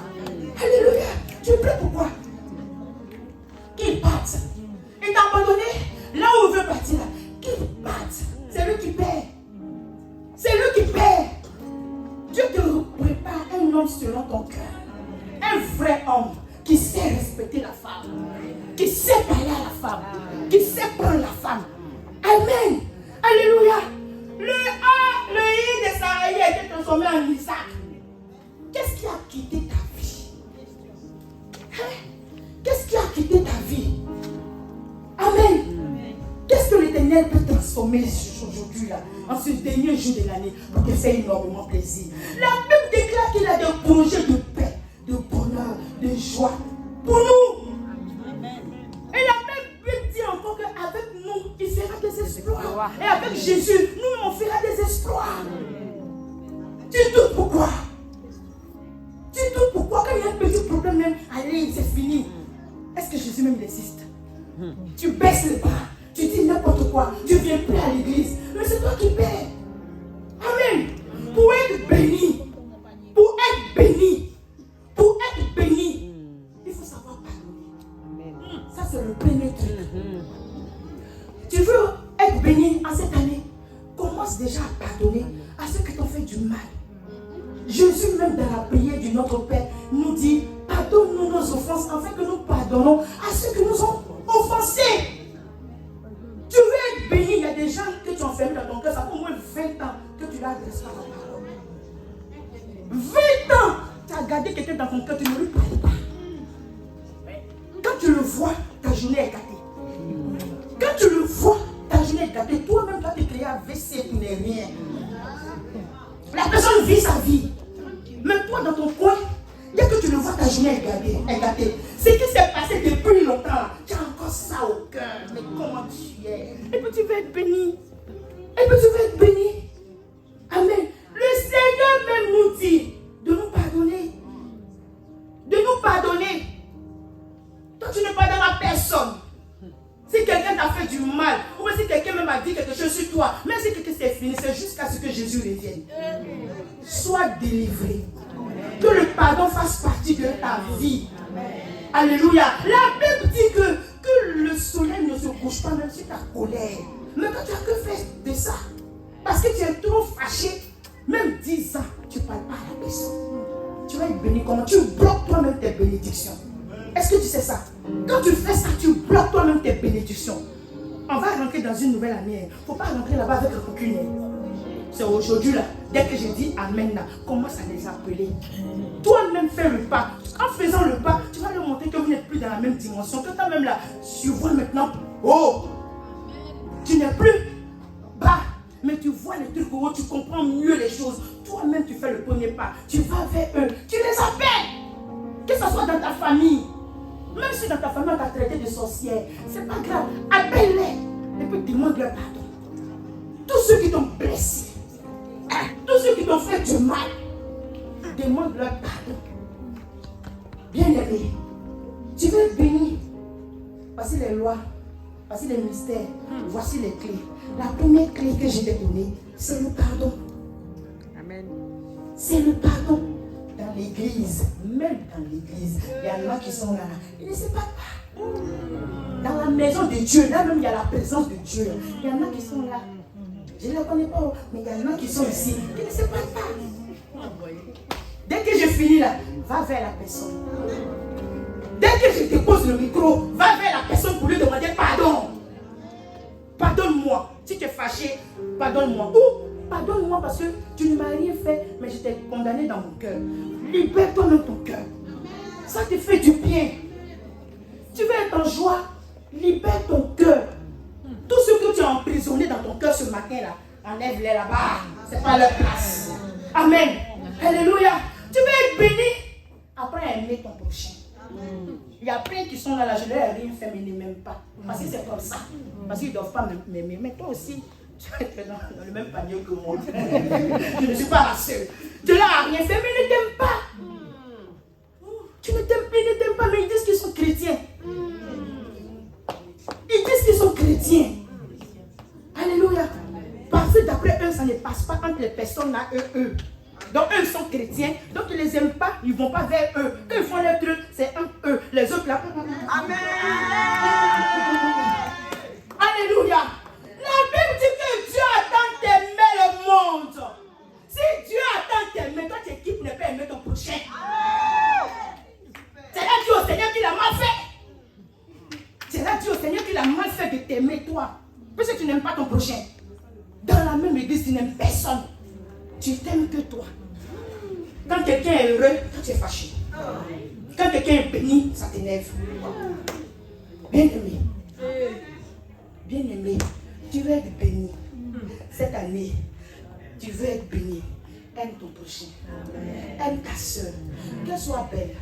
Alléluia. Tu es prêt pour quoi? Qu'il parte. Il t'a abandonné là où il veut partir. Qu'il parte. C'est lui qui paie. C'est lui qui paie. Dieu te prépare un homme selon ton cœur. Un vrai homme qui sait respecter la femme. Qui sait parler à la femme. Qui sait prendre la femme. Amen. Alléluia. Le A, le I de Sarah a été transformé en Isaac. Qu'est-ce qui a quitté ta vie? Qu'est-ce qui a quitté ta vie? Amen. Qu'est-ce que l'Éternel peut transformer aujourd'hui là, en ce dernier jour de l'année pour te faire énormément plaisir? La Bible déclare qu'il a des projets de paix, de bonheur, de joie pour nous. Et la Bible dit encore qu'avec nous, il fera des exploits. Et avec Jésus, nous, on fera des exploits. Tu doutes pourquoi? Tu doutes pourquoi quand il y a un petit problème même, allez, c'est fini. Est-ce que Jésus même existe? Tu baisses les bras, tu dis n'importe quoi, tu ne viens plus à l'église. Mais c'est toi qui paies. Amen. Pour être béni, il faut savoir pardonner. Ça c'est le premier truc. Tu veux être béni en cette année? Commence déjà à pardonner à ceux qui t'ont fait du mal. Jésus même dans la prière du Notre Père nous dit, pardonne-nous nos offenses afin que nous pardonnons à ceux qui nous ont offensés. Tu veux être béni, il y a des gens que tu enfermes dans ton cœur, ça fait au moins 20 ans que tu l'adresses pas la parole. 20 ans, tu as gardé quelqu'un dans ton cœur, tu ne lui parles pas. Quand tu le vois, ta journée est gâtée. Quand tu le vois, ta journée est gâtée. Toi-même, tu vas te créer AVC, tu n'es rien. La personne vit sa vie. Mais toi, dans ton coin, dès que tu le vois, ta journée est gâtée. Ce qui s'est passé depuis longtemps, tu as encore ça au cœur. Mais comment tu es? Et puis tu veux être béni. Amen. Le Seigneur même nous dit de nous pardonner. Toi, tu ne pardonneras Si quelqu'un t'a fait du mal, ou si quelqu'un même a dit quelque chose sur toi, même si quelque chose c'est fini, c'est jusqu'à ce que Jésus revienne. Sois délivré. Que le pardon fasse partie de ta vie. Alléluia. La Bible dit que le soleil ne se couche pas même sur ta colère. Mais quand tu as que fait de ça, parce que tu es trop fâché, même 10 ans, tu ne parles pas à la personne. Tu vas être béni comment? Tu bloques toi-même tes bénédictions. Est-ce que tu sais ça? Quand tu fais ça, tu bloques toi-même tes bénédictions. On va rentrer dans une nouvelle année. Il ne faut pas rentrer là-bas avec aucune. C'est aujourd'hui là. Dès que j'ai dit Amen là, commence à les appeler. Toi-même fais le pas. En faisant le pas, tu vas leur montrer que vous n'êtes plus dans la même dimension. Que toi-même là, tu vois maintenant, oh, tu n'es plus bas. Mais tu vois les trucs où tu comprends mieux les choses. Toi-même tu fais le premier pas. Tu vas vers eux. Tu les appelles. Que ce soit dans ta famille. Même si dans ta famille on t'a traité de sorcière, c'est pas grave. Appelle-les. Et puis demande-leur pardon. Tous ceux qui t'ont blessé, tous ceux qui t'ont fait du mal, demande-leur pardon. Bien-aimé, tu veux être béni. Voici les lois, voici les mystères, voici les clés. La première clé que je t'ai donnée, c'est le pardon. Amen. C'est le pardon. Dans l'église, même dans l'église, il y en a qui sont là, ils ne savent pas. Dans la maison de Dieu, là même il y a la présence de Dieu. Il y en a qui sont là. Je ne les connais pas, mais il y en a qui sont ici, qui ne savent pas. Dès que je finis là, va vers la personne. Dès que je dépose le micro, va vers la personne pour lui demander pardon. Pardonne-moi. Si tu es fâché, pardonne-moi. Ou pardonne-moi parce que tu ne m'as rien fait, mais je t'ai condamné dans mon cœur. Libère-toi dans ton cœur. Ça te fait du bien. Tu veux être en joie, libère ton cœur. Tout ce que tu as emprisonné dans ton cœur ce matin-là, enlève-les là-bas. Ce n'est pas leur place. Amen. Alléluia. Tu veux être béni. Apprends à aimer ton prochain. Il y a plein qui sont là, je ne leur ai rien fait, mais ils ne m'aiment pas. Parce que c'est comme ça. Parce qu'ils ne doivent pas m'aimer. Mais toi aussi, tu vas être dans le même panier que moi. Je ne suis pas la seule. Tu ne leur as rien fait, mais ils ne t'aiment pas. Tu ne t'aimes pas, ils ne t'aiment pas, mais ils disent qu'ils sont chrétiens. Ils disent qu'ils sont chrétiens. Alléluia. Parce que d'après eux, ça ne passe pas entre les personnes là, eux. Donc eux sont chrétiens, donc ils ne les aiment pas, ils ne vont pas vers eux. Eux ils font leur truc, c'est entre eux. Les autres là. Amen. Alléluia. La Bible dit que Dieu attend d'aimer le monde. Si Dieu attend d'aimer, toi tu équipes ne pas aimer ton prochain. C'est là dit au Seigneur qu'il a mal fait. C'est là dit au Seigneur qu'il a mal fait de t'aimer toi. Parce que tu n'aimes pas ton prochain. Dans la même église, tu n'aimes personne. Tu t'aimes que toi. Quand quelqu'un est heureux, toi tu es fâché. Quand quelqu'un est béni, ça t'énerve. Bien-aimé. Bien-aimé, tu veux être béni. Cette année, tu veux être béni. Aime ton prochain. Aime ta soeur. Qu'elle soit belle.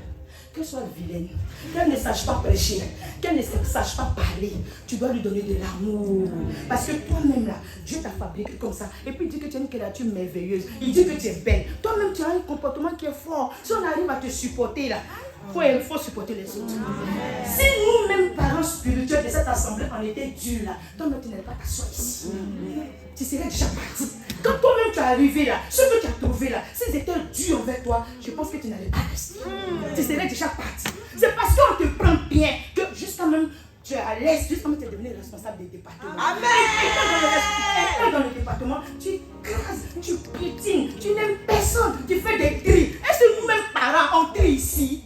Qu'elle soit vilaine, qu'elle ne sache pas prêcher, qu'elle ne sache pas parler, tu dois lui donner de l'amour. Parce que toi-même là, Dieu t'a fabriqué comme ça. Et puis il dit que tu es une créature merveilleuse. Il dit que tu es belle. Toi-même tu as un comportement qui est fort. Si on arrive à te supporter là, il faut supporter les autres. Si nous-mêmes, parents spirituels de cette assemblée, on était durs là, toi-même tu n'es pas t'asseoir ici. Tu serais déjà parti. Quand toi-même tu es arrivé là, ce que tu as trouvé là, s'ils étaient durs envers toi, je pense que tu n'allais pas rester. Tu serais déjà parti. C'est parce qu'on te prend bien que jusqu'à même tu es à l'aise, jusqu'à même tu es devenu responsable des départements. Amen. Et dans le département, tu crases, tu piétines, tu n'aimes personne, tu fais des cris. Est-ce que nous-mêmes parents on crie ici?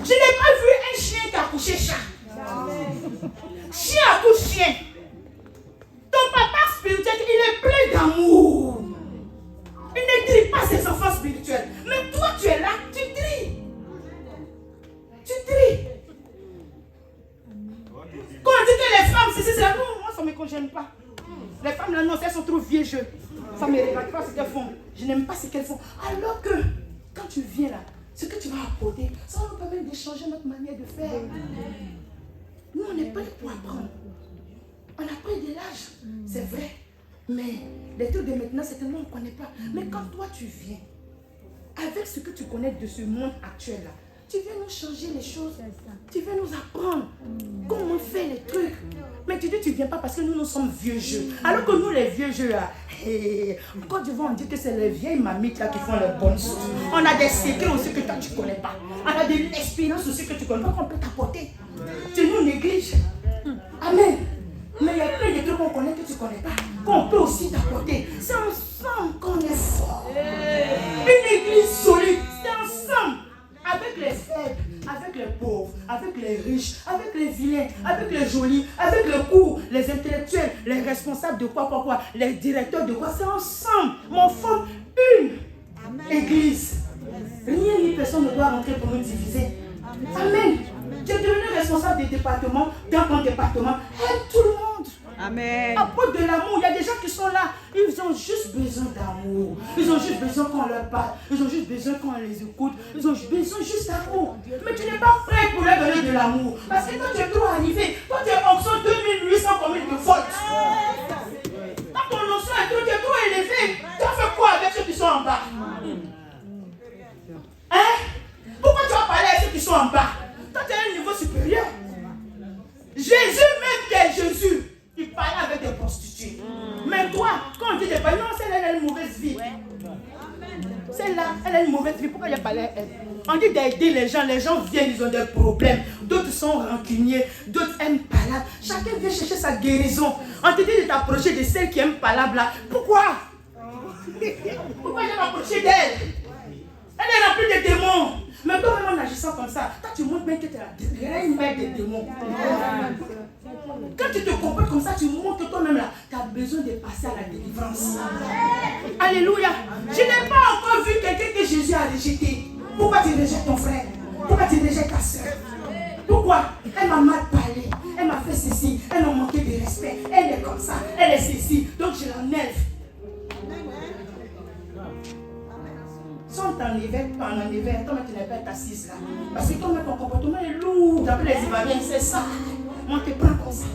Je n'ai pas vu un chien qui a couché chat. Chien accouche chien. Ton papa spirituel, il est plein d'amour. Il ne trie pas ses enfants spirituels. Mais toi, tu es là, tu tries. Tu tries. Quand on dit que les femmes, c'est là, non, moi ça ne me congène pas. Les femmes là, non, elles sont trop vieux jeux. Ça ne me regarde pas ce qu'elles font. Je n'aime pas ce qu'elles font. Alors que, quand tu viens là, ce que tu vas apporter, ça va nous permettre d'échanger notre manière de faire. Nous, on n'est pas là pour apprendre. On a pris de l'âge, c'est vrai. Mais les trucs de maintenant, c'est tellement qu'on ne connaît pas. Mais quand toi, tu viens, avec ce que tu connais de ce monde actuel là, Tu viens nous changer les choses. Tu viens nous apprendre comment faire les trucs. Mais tu dis tu ne viens pas parce que nous sommes vieux jeux. Alors que nous les vieux jeux, en Côte d'Ivoire on dit que c'est les vieilles mamites là qui font les bonnes choses. On a des secrets aussi que toi tu ne connais pas. On a de l'expérience aussi que tu ne connais pas qu'on peut t'apporter. Tu nous négliges. Amen. Mais il y a plein de trucs qu'on connaît que tu ne connais pas, qu'on peut aussi t'apporter. C'est ensemble qu'on est fort. Une église solide, c'est ensemble. Avec les faibles, avec les pauvres, avec les riches, avec les vilains, avec les jolis, avec les courts, les intellectuels, les responsables de quoi, les directeurs de quoi, c'est ensemble. On forme une église. Rien ni personne ne doit rentrer pour nous diviser. Amen. Tu es devenu responsable des départements, dans ton département. Aide tout le monde. Amen. Apporte de l'amour. Il y a des gens qui sont là. Ils ont juste besoin d'amour. Ils ont juste besoin qu'on leur parle. Ils ont juste besoin qu'on les écoute. Ils ont besoin juste d'amour. Mais tu n'es pas prêt pour leur donner de l'amour. Parce que toi, tu es trop arrivé. Toi, tu es onction 2800 communes de fautes. Quand ton onction est trop, tu es trop élevé. Tu as fait quoi avec ceux qui sont en bas? Hein? Pourquoi tu vas parler avec ceux qui sont en bas? Toi, tu es à un niveau supérieur. Jésus, même qui est Jésus, il parlait avec des prostituées. Mais toi, quand on dit des paroles, non, celle-là, elle a une mauvaise vie. Celle-là, elle a une mauvaise vie. Pourquoi il a parlé à elle? On dit d'aider les gens viennent, ils ont des problèmes. D'autres sont rancuniers, d'autres aiment palabre. Chacun vient chercher sa guérison. On te dit de t'approcher de celle qui aime palabre là. Pourquoi? Pourquoi je m'approcher d'elle? Elle est remplie de démons. Mais toi-même en agissant comme ça, toi tu montres même que tu es la reine mère des démons. Quand tu te comportes comme ça, tu montres que toi-même là, tu as besoin de passer à la délivrance. Alléluia. Je n'ai pas encore vu quelqu'un que Jésus a rejeté. Pourquoi tu rejettes ton frère? Pourquoi tu rejettes ta soeur? Pourquoi? Elle m'a mal parlé. Elle m'a fait ceci. Elle m'a manqué de respect. Elle est comme ça. Elle est ceci. Donc je l'enlève. Si on t'enlève, toi tu n'es pas assise là. Parce que toi-même ton comportement est lourd. D'après les Ivoiriens, c'est ça. On te prend comme ça.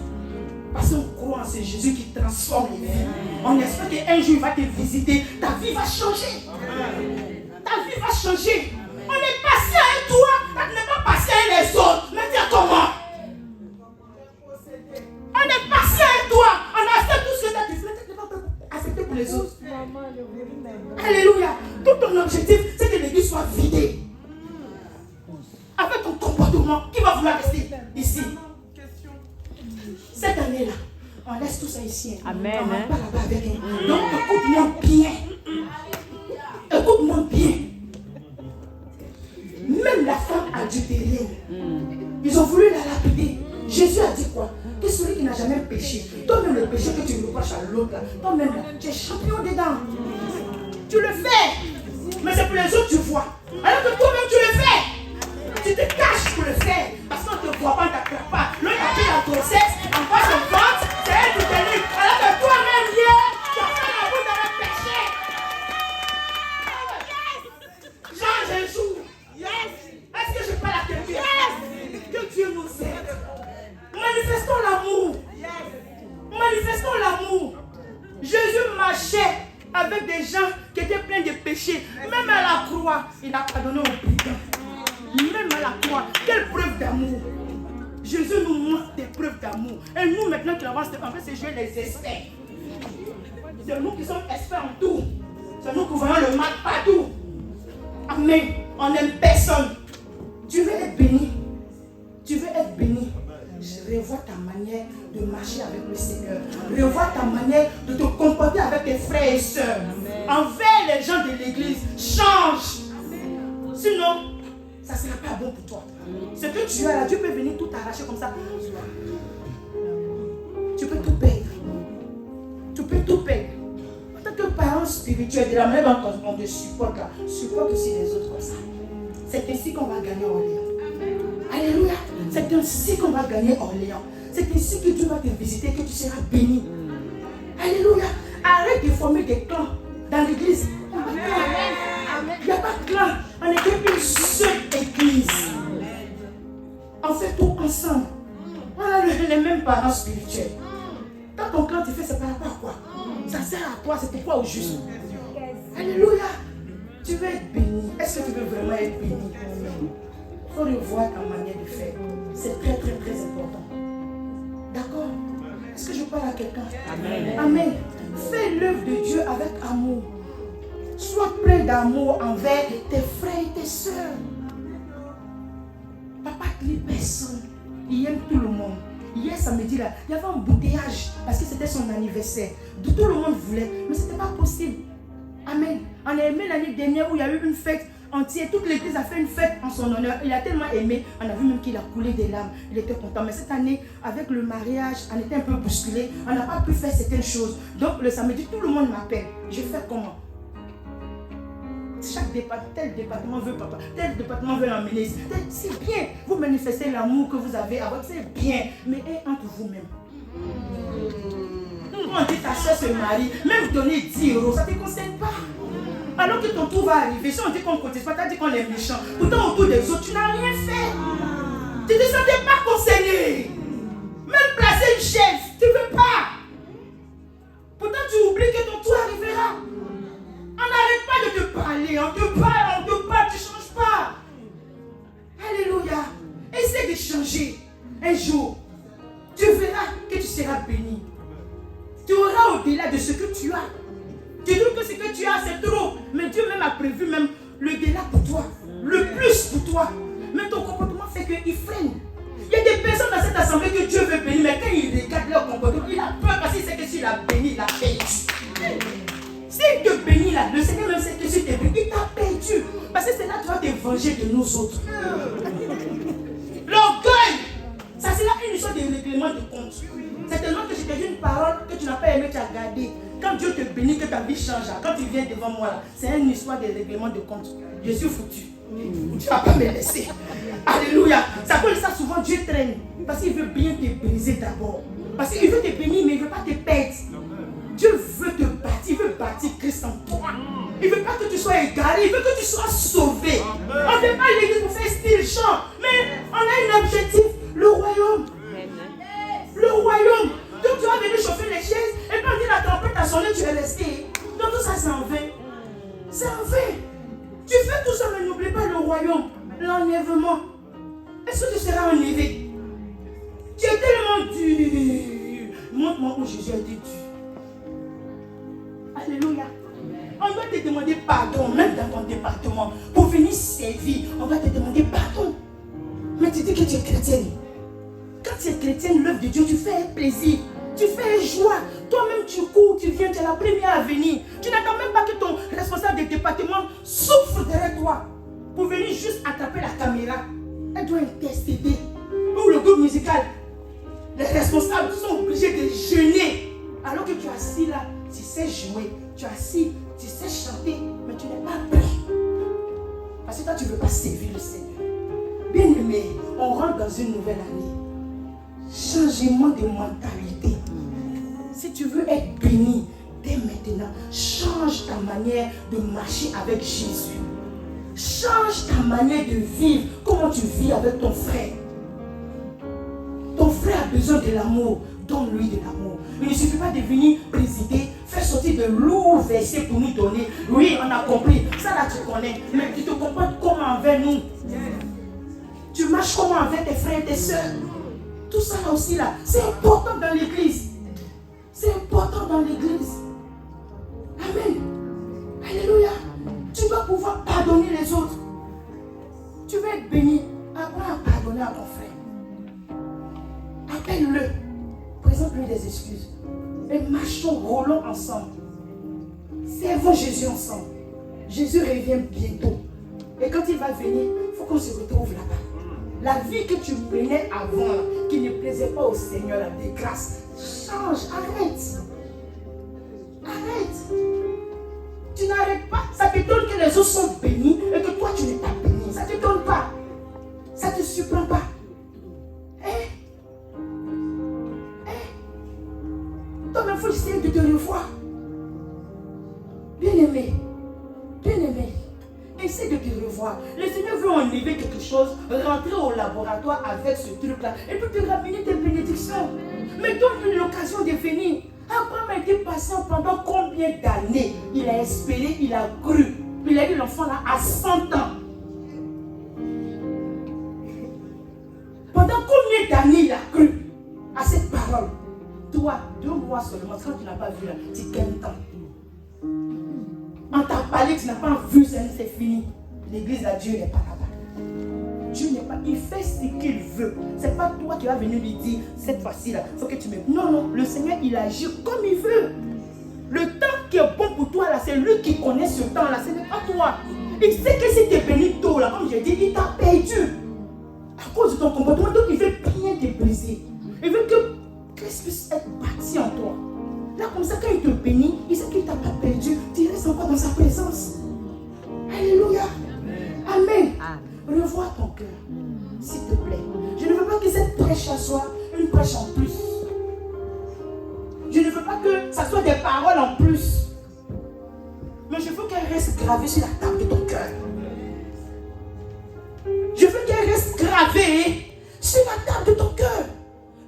Parce qu'on croit en ce Jésus qui transforme les vies. On espère qu'un jour il va te visiter. Ta vie va changer. Ta vie va changer. On est passé à toi. Tu n'es pas passé à les autres. Mais dis comment? On est passé à toi. On a fait tout ce que tu as fait. Mais tu n'es pas accepté pour les autres. Alléluia. Tout ton objectif, c'est que l'église soit vidée. Avec ton comportement, qui va vouloir rester ici? Cette année-là, on laisse tout ça ici. Amen. On ne va pas là-bas avec nous. Donc écoute-moi bien. Écoute-moi bien. Même la femme adultérienne, ils ont voulu la lapider. Jésus a dit quoi? Que celui qui n'a jamais péché, toi-même le péché que tu reproches à l'autre, toi-même tu es champion dedans. Tu le fais. Mais c'est pour les autres tu vois. Alors que toi-même tu le fais. Tu te caches pour le faire. Parce qu'on ne te voit pas, on ne t'acclame pas. L'autre a pris la grossesse, en face de vente, c'est elle qui te dit. Alors que toi-même hier, tu as fait la route avec péché. Change un jour. Est-ce que je parle à quelqu'un? Que Dieu nous aide. Manifestons l'amour. Manifestons l'amour. Jésus marchait avec des gens qui étaient pleins de péchés. Même à la croix, il a pardonné aux brigands. Même à la croix, quelle preuve d'amour. Jésus nous montre des preuves d'amour. Et nous maintenant qui avons en fait, c'est jouer les experts. C'est nous qui sommes experts en tout. C'est nous qui voyons le mal partout. Amen. On n'aime personne. Tu veux être béni. Tu veux être béni. Revois ta manière de marcher avec le Seigneur. Revois ta manière de te comporter avec tes frères et sœurs. Envers les gens de l'église. Change. Sinon, ça ne sera pas bon pour toi. Ce que tu as là, Dieu peut venir tout arracher comme ça. Tu peux tout perdre. Tu peux tout perdre. En tant que parent spirituel, de la manière dont on te supporte là, supporte aussi les autres comme ça. C'est ainsi qu'on va gagner Orléans. Alléluia. C'est ainsi qu'on va gagner Orléans. C'est ainsi que Dieu va te visiter, que tu seras béni. Alléluia. Arrête de former des clans dans l'église. Il n'y a pas de clan. On est une seule église. On fait tout ensemble. On a les mêmes parents spirituels. Quand ton clan tu fais, c'est par rapport à quoi? Ça sert à toi, c'est pourquoi au juste. Alléluia. Tu veux être béni. Est-ce que tu veux vraiment être béni? Il faut revoir ta manière de faire. C'est très, très, très important. D'accord? Est-ce que je parle à quelqu'un? Amen. Amen. Fais l'œuvre de Dieu avec amour. Sois plein d'amour envers tes frères et tes soeurs. Papa ne lit personne. Il aime tout le monde. Hier samedi, là, il y avait un embouteillage parce que c'était son anniversaire. Tout le monde voulait, mais ce n'était pas possible. Amen. On a aimé l'année dernière où il y a eu une fête entière. Toute l'église a fait une fête en son honneur. Il a tellement aimé. On a vu même qu'il a coulé des larmes. Il était content. Mais cette année, avec le mariage, on était un peu bousculé. On n'a pas pu faire certaines choses. Donc le samedi, tout le monde m'appelle. Je fais comment? Chaque tel département veut papa, tel département veut l'emmener. C'est bien, vous manifestez l'amour que vous avez, c'est bien, mais entre vous-même. Quand on dit ta soeur se marie, même donner 10 €, ça ne te concerne pas. Alors que ton tour va arriver, si on dit qu'on ne conteste pas, tu as dit qu'on est méchant. Pourtant autour des autres, tu n'as rien fait. Tu ne te sentais pas concerné. Même placer une chaise, tu ne veux pas. Pourtant tu oublies que ton tour arrivera. On n'arrête pas de te parler, on te parle, tu ne changes pas. Alléluia. Essaie de changer. Un jour, tu verras que tu seras béni. Tu auras au-delà de ce que tu as. Tu trouves que ce que tu as, c'est trop. Mais Dieu même a prévu même le delà pour toi. Le plus pour toi. Mais ton comportement fait qu'il freine. Il y a des personnes dans cette assemblée que Dieu veut bénir, mais quand il regarde leur comportement, il a peur parce qu'il sait que s'il a béni, il a perdu. S'il te bénit là, le Seigneur même sait que si tu es béni, il t'a perdu. Parce que c'est là que tu vas te venger de nous autres. L'orgueil, ça c'est là une histoire de règlement de compte. C'est tellement que je te dis une parole que tu n'as pas aimé, tu as gardé. Quand Dieu te bénit, que ta vie change, quand tu viens devant moi, c'est une histoire de règlement de compte. Je suis foutu. Tu ne vas pas me laisser. Alléluia. Ça peut ça souvent, Dieu traîne. Parce qu'il veut bien te briser d'abord. Parce qu'il veut te bénir, mais il ne veut pas te perdre. Dieu veut te bâtir, il veut bâtir Christ en toi. Il ne veut pas que tu sois égaré, il veut que tu sois sauvé. On ne fait pas l'église pour faire style chant, mais on a un objectif, le royaume. Le royaume. Donc tu vas venir chauffer les chaises, et quand on dit la tempête a sonné, tu es resté. Donc tout ça c'est en vain. C'est en vain. Tu fais tout ça, mais n'oublie pas le royaume, l'enlèvement. Est-ce que tu seras enlevé? Tu es tellement dur. Montre-moi où Jésus a été dur. Alléluia. On doit te demander pardon, même dans ton département. Pour venir servir, on va te demander pardon. Mais tu dis que tu es chrétienne. Quand tu es chrétienne, l'œuvre de Dieu, tu fais un plaisir, tu fais une joie. Toi-même, tu cours, tu viens, tu es la première à venir. Tu n'attends même pas que ton responsable de département souffre derrière toi pour venir juste attraper la caméra. Elle doit intercéder. Ou le groupe musical, les responsables sont obligés de jeûner. Alors que tu es assis là, tu sais jouer, tu es assis, tu sais chanter, mais tu n'es pas prêt. Parce que toi, tu ne veux pas servir le Seigneur. Bien aimé, on rentre dans une nouvelle année. Changement de mentalité. Si tu veux être béni, dès maintenant, change ta manière de marcher avec Jésus. Change ta manière de vivre. Comment tu vis avec ton frère. Ton frère a besoin de l'amour. Donne-lui de l'amour. Il ne suffit pas de venir présider, faire sortir de lourds versets pour nous donner. Oui, on a compris. Ça là, tu connais. Mais tu te comportes comment envers nous. Tu marches comment avec tes frères et tes soeurs. Tout ça là aussi là, c'est important dans l'église. C'est important dans l'église. Amen. Alléluia. Tu dois pouvoir pardonner les autres. Tu veux être béni. Apprends à pardonner à ton frère. Appelle-le. Présente-lui des excuses. Et marchons, roulons ensemble. Servons Jésus ensemble. Jésus revient bientôt. Et quand il va venir, il faut qu'on se retrouve là-bas. La vie que tu menais avant, qui ne plaisait pas au Seigneur, la dégrâce, change, arrête. Arrête. Tu n'arrêtes pas. Ça t'étonne que les autres sont bénis et que toi tu n'es pas béni. Ça ne t'étonne pas. Ça ne te surprend pas. Toi-même, il faut essayer de te revoir. Bien-aimé. Bien-aimé. Essaie de te revoir. Le Seigneur veut enlever quelque chose, rentrer au laboratoire avec ce truc-là et puis te ramener tes bénédictions. Mais donne-lui l'occasion de venir. Abraham a été patient pendant combien d'années? Il a espéré, il a cru. Il a eu l'enfant là à 100 ans. d'années il a cru à cette parole? Toi, 2 mois seulement, quand tu n'as pas vu là, tu gagnes temps. On t'a parlé, tu n'as pas vu, c'est fini. L'église là, Dieu n'est pas là-bas. Dieu n'est pas, il fait ce qu'il veut. C'est pas toi qui vas venir lui dire, cette fois-ci là, il faut que tu me... Non, non, le Seigneur il agit comme il veut. Le temps qui est bon pour toi là, c'est lui qui connaît ce temps là, ce n'est pas toi. Il sait que si tu es béni tôt là, comme je dis, il t'a perdu. À cause de ton comportement, donc il veut bien te briser. Il veut que Christ puisse être bâti en toi. Là, comme ça, quand il te bénit, il sait qu'il ne t'a pas perdu. Tu restes encore dans sa présence. Alléluia. Amen. Revois ton cœur, s'il te plaît. Je ne veux pas que cette prêche soit une prêche en plus. Je ne veux pas que ça soit des paroles en plus. Mais je veux qu'elle reste gravée sur la table de ton cœur. Je veux qu'elle reste gravée sur la table de ton cœur.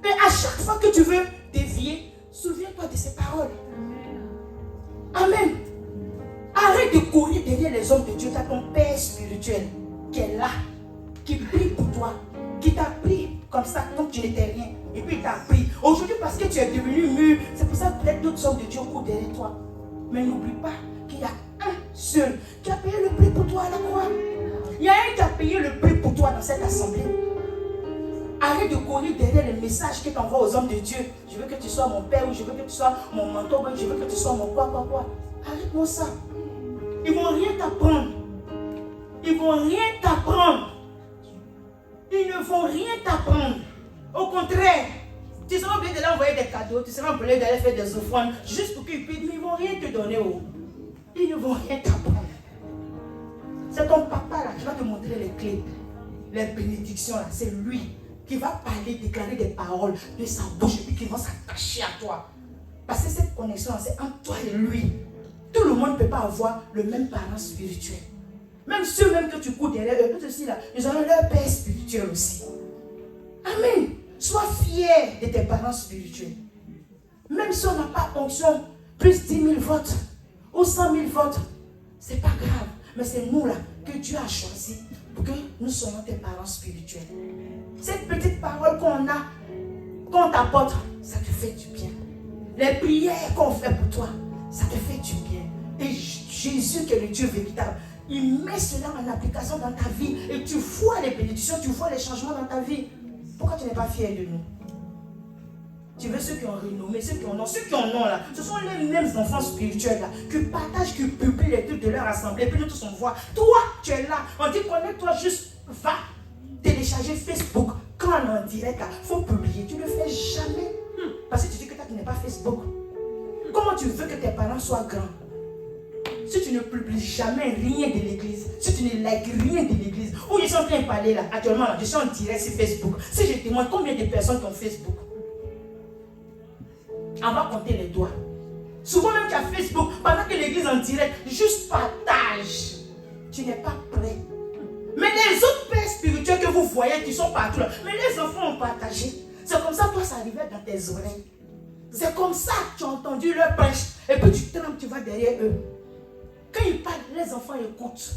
Et à chaque fois que tu veux dévier, souviens-toi de ces paroles. Amen. Arrête de courir derrière les hommes de Dieu. Tu as ton Père spirituel qui est là, qui prie pour toi, qui t'a pris comme ça, donc tu n'étais rien. Et puis il t'a pris. Aujourd'hui, parce que tu es devenu mûr, c'est pour ça que peut-être d'autres hommes de Dieu courent derrière toi. Mais n'oublie pas qu'il y a un seul qui a payé le prix pour toi à la croix. Il y a un qui a payé le prix pour toi dans cette assemblée. Arrête de courir derrière les messages que tu envoies aux hommes de Dieu. Je veux que tu sois mon père, ou je veux que tu sois mon mentor, ou je veux que tu sois mon quoi. Arrête-moi ça. Ils ne vont rien t'apprendre. Ils ne vont rien t'apprendre. Ils ne vont rien t'apprendre. Au contraire, tu seras obligé d'aller envoyer des cadeaux, tu seras obligé d'aller faire des offrandes, juste pour qu'ils puissent, mais ils ne vont rien te donner. Ils ne vont rien t'apprendre. C'est ton papa là qui va te montrer les clés, les bénédictions là. C'est lui qui va parler, déclarer des paroles de sa bouche et puis qui va s'attacher à toi. Parce que cette connexion là, c'est entre toi et lui. Tout le monde ne peut pas avoir le même parent spirituel. Même ceux même que tu cours derrière eux, tout ceci là, ils ont leur père spirituel aussi. Amen. Sois fier de tes parents spirituels. Même si on n'a pas onction, plus 10 000 votes ou 100 000 votes, c'est pas grave. Mais c'est nous là que Dieu a choisi pour que nous soyons tes parents spirituels. Cette petite parole qu'on t'apporte, ça te fait du bien. Les prières qu'on fait pour toi, ça te fait du bien. Et Jésus qui est le Dieu véritable, il met cela en application dans ta vie et tu vois les bénédictions, tu vois les changements dans ta vie. Pourquoi tu n'es pas fier de nous? Tu veux ceux qui ont renommé, ceux qui en ont là, ce sont les mêmes enfants spirituels là, qui partagent, qui publient les trucs de leur assemblée, puis nous tous on voit. Toi, tu es là, on dit connecte-toi juste, va télécharger Facebook. Quand on est en direct là, il faut publier. Tu ne le fais jamais. Parce que tu dis que toi tu n'es pas Facebook. Comment tu veux que tes parents soient grands? Si tu ne publies jamais rien de l'église, si tu ne likes rien de l'église, où je suis en train de parler là, actuellement là, je suis en direct sur Facebook. Si je témoigne, combien de personnes qui ont Facebook? On va compter les doigts. Souvent même tu as Facebook, pendant que l'église est en direct, juste partage. Tu n'es pas prêt. Mais les autres pères spirituels que vous voyez qui sont partout là, mais les enfants ont partagé. C'est comme ça que toi ça arrivait dans tes oreilles. C'est comme ça que tu as entendu leur prêche. Et puis tu trembles, tu vas derrière eux. Quand ils parlent, les enfants écoutent.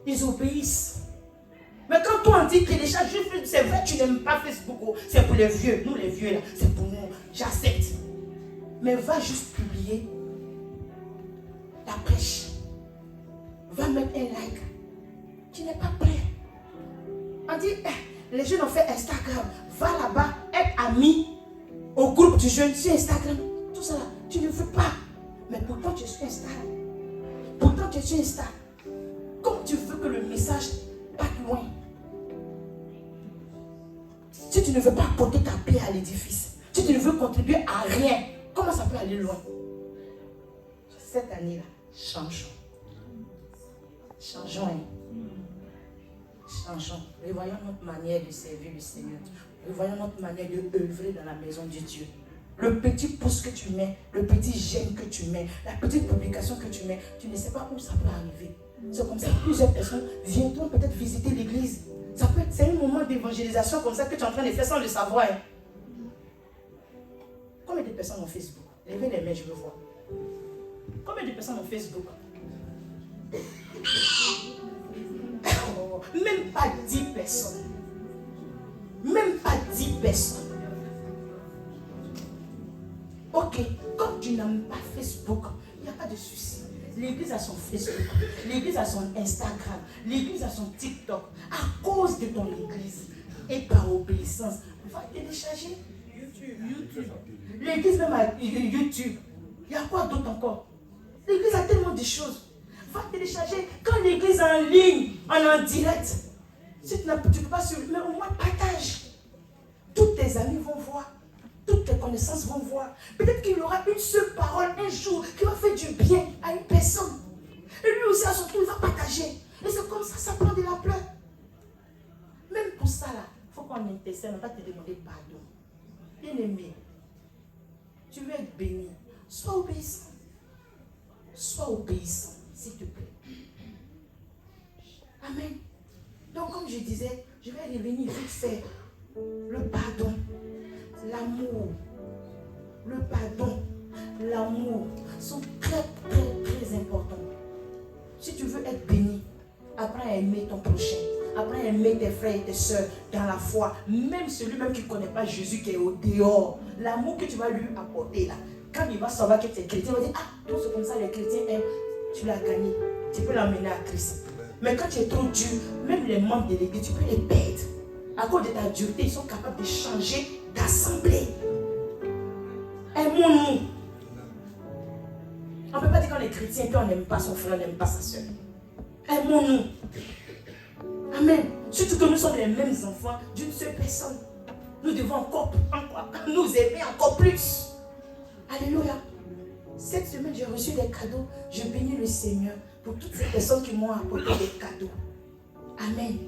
Ils obéissent. Mais quand toi on dit télécharge, c'est vrai que tu n'aimes pas Facebook. C'est pour les vieux. Nous les vieux là, c'est pour nous. J'accepte. Mais va juste publier la prêche. Va mettre un like. Tu n'es pas prêt. On dit, les jeunes ont fait Instagram. Va là-bas, être ami au groupe du jeune sur Instagram. Tout ça là, tu ne veux pas. Mais pourtant tu es sur Instagram. Pourtant tu es sur Insta. Comment tu veux que le message parte loin? Si tu ne veux pas porter ta pierre à l'édifice, si tu ne veux contribuer à rien, comment ça peut aller loin? Cette année-là, changeons. Changeons. Changeons. Revoyons notre manière de servir le Seigneur. Revoyons notre manière de œuvrer dans la maison de Dieu. Le petit pouce que tu mets, le petit j'aime que tu mets, la petite publication que tu mets, tu ne sais pas où ça peut arriver. C'est comme ça que plusieurs personnes viendront peut-être visiter l'église. Ça peut être, c'est un moment d'évangélisation comme ça que tu es en train de faire sans le savoir. Combien de personnes ont Facebook? Levez les mains, je veux voir. Combien de personnes ont Facebook? Oh, même pas 10 personnes. Même pas 10 personnes. Ok, quand tu n'aimes pas Facebook, il n'y a pas de souci. L'église a son Facebook, l'église a son Instagram, l'église a son TikTok. À cause de ton église et par obéissance, va télécharger YouTube. L'église même a YouTube. Il y a quoi d'autre encore? L'église a tellement de choses. Va télécharger. Quand l'église est en ligne, en direct, si tu ne peux pas suivre, mais au moins partage. Tous tes amis vont voir. Toutes tes connaissances vont voir. Peut-être qu'il y aura une seule parole un jour qui va faire du bien à une personne. Et lui aussi, à son tour, il va partager. Et c'est comme ça, ça prend de la pleurs. Même pour ça, là, il faut qu'on intercède, on va te demander pardon. Bien-aimé, tu veux être béni. Sois obéissant. Sois obéissant, s'il te plaît. Amen. Donc, comme je disais, je vais revenir vite fait. Le pardon, l'amour, le pardon, l'amour sont très, très, très importants. Si tu veux être béni, apprends à aimer ton prochain. Apprends à aimer tes frères et tes soeurs dans la foi. Même celui-même qui ne connaît pas Jésus, qui est au dehors. L'amour que tu vas lui apporter là. Quand il va savoir que tu es chrétien, il va dire, ah, donc c'est comme ça les chrétiens aiment. Tu l'as gagné. Tu peux l'emmener à Christ. Mais quand tu es trop dur, même les membres de l'église, tu peux les perdre. À cause de ta dureté, ils sont capables de changer d'assemblée. Aimons-nous. On ne peut pas dire qu'on est chrétien et qu'on n'aime pas son frère, on n'aime pas sa soeur. Aimons-nous. Amen. Surtout que nous sommes les mêmes enfants d'une seule personne. Nous devons encore nous aimer encore plus. Alléluia. Cette semaine, j'ai reçu des cadeaux. Je bénis le Seigneur pour toutes ces personnes qui m'ont apporté des cadeaux. Amen.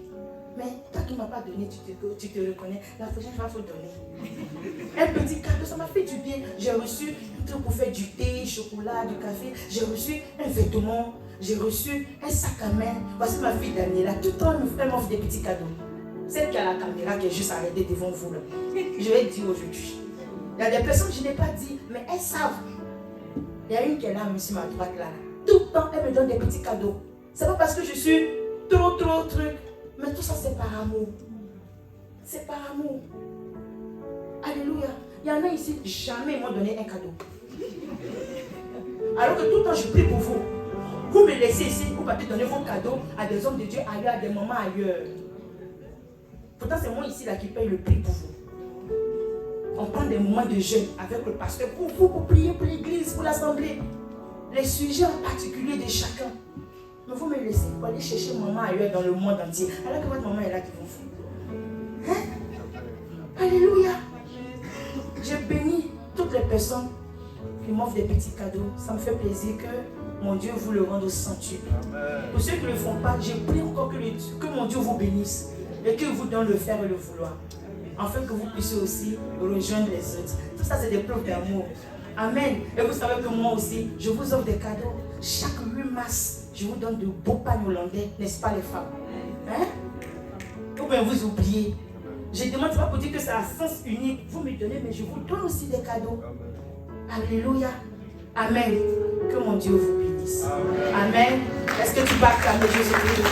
Mais toi qui ne m'as pas donné, tu te reconnais. La prochaine fois, il faut donner. Un petit cadeau, ça m'a fait du bien. J'ai reçu un truc pour faire du thé, chocolat, du café. J'ai reçu un vêtement. J'ai reçu un sac à main. Voici ma fille Daniela. Tout le temps, elle m'offre des petits cadeaux. Celle qui a la caméra qui est juste arrêtée devant vous là. Je vais dire aujourd'hui. Il y a des personnes que je n'ai pas dit, mais elles savent. Il y a une qui est là, sur ma droite là. Tout le temps, elle me donne des petits cadeaux. C'est pas parce que je suis trop truc. Mais tout ça, c'est par amour. C'est par amour. Alléluia. Il y en a ici, jamais ils m'ont donné un cadeau. Alors que tout le temps, je prie pour vous. Vous me laissez ici, vous pouvez donner vos cadeaux à des hommes de Dieu ailleurs, à des mamans ailleurs. Pourtant, c'est moi ici là qui paye le prix pour vous. On prend des moments de jeûne avec le pasteur pour vous, pour prier pour l'église, pour l'assemblée. Les sujets en particulier de chacun. Mais vous me laissez pour aller chercher maman ailleurs dans le monde entier. Alors que votre maman est là qui vous fout. Hein? Alléluia. Je bénis toutes les personnes qui m'offrent des petits cadeaux. Ça me fait plaisir que mon Dieu vous le rende au centuple. Pour ceux qui ne le font pas, je prie encore que mon Dieu vous bénisse et qu'il vous donne le faire et le vouloir. Afin que vous puissiez aussi rejoindre les autres. Tout ça, c'est des preuves d'amour. Amen. Et vous savez que moi aussi, je vous offre des cadeaux. Chaque 8 mars, je vous donne de beaux pagnes hollandais, n'est-ce pas les femmes? Hein? Ou bien vous oubliez. Je demande pas pour dire que c'est à sens unique. Vous me donnez, mais je vous donne aussi des cadeaux. Alléluia. Amen. Que mon Dieu vous bénisse. Amen. Est-ce que tu vas acclamer Jésus-Christ?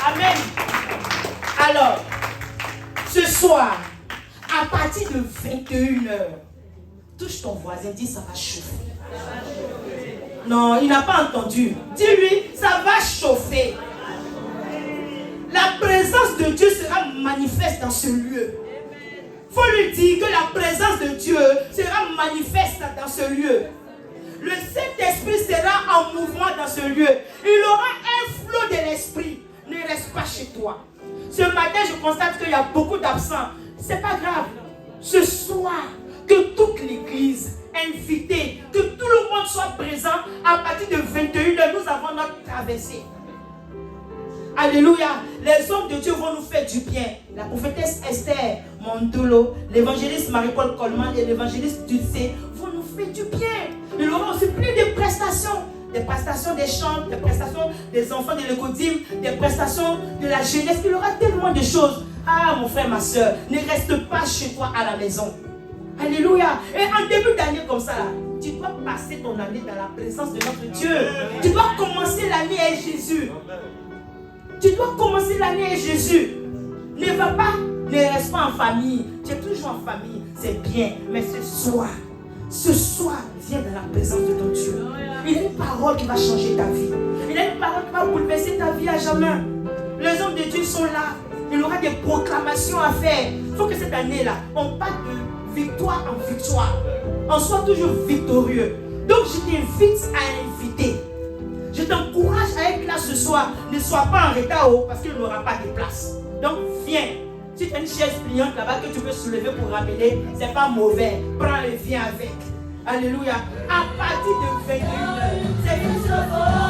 Amen. Alors, ce soir, à partir de 21h, touche ton voisin, dis ça va chauffer. Non, il n'a pas entendu. Dis-lui, ça va chauffer. La présence de Dieu sera manifeste dans ce lieu. Il faut lui dire que la présence de Dieu sera manifeste dans ce lieu. Le Saint-Esprit sera en mouvement dans ce lieu. Il aura un flot de l'Esprit. Ne reste pas chez toi. Ce matin, je constate qu'il y a beaucoup d'absents. Ce n'est pas grave. Ce soir, que toute l'église invitée, que tout le monde soit présent à partir de 21h, nous avons notre traversée. Alléluia. Les hommes de Dieu vont nous faire du bien. La prophétesse Esther Mondolo, l'évangéliste Marie-Paul Coleman et l'évangéliste Dulcé vont nous faire du bien. Il y aura aussi plus de prestations. Des prestations des chants, des prestations des enfants de l'écodime, des prestations de la jeunesse. Il y aura tellement de choses. Ah, mon frère, ma soeur, ne reste pas chez toi à la maison. Alléluia. Et en début d'année comme ça, là, tu dois passer ton année dans la présence de notre Dieu. Tu dois commencer l'année avec Jésus. Tu dois commencer l'année avec Jésus. Ne va pas, ne reste pas en famille. Tu es toujours en famille, c'est bien. Mais ce soir, viens dans la présence de ton Dieu. Il y a une parole qui va changer ta vie. Il y a une parole qui va bouleverser ta vie à jamais. Les hommes de Dieu sont là. Il y aura des proclamations à faire. Il faut que cette année-là, on parte de victoire en victoire. On soit toujours victorieux. Donc je t'invite à inviter. Je t'encourage à être là ce soir. Ne sois pas en retard parce qu'il n'y aura pas de place. Donc viens. Si tu as une chaise pliante là-bas que tu peux soulever pour ramener, ce n'est pas mauvais. Prends-le, viens avec. Alléluia. À partir de 21h, c'est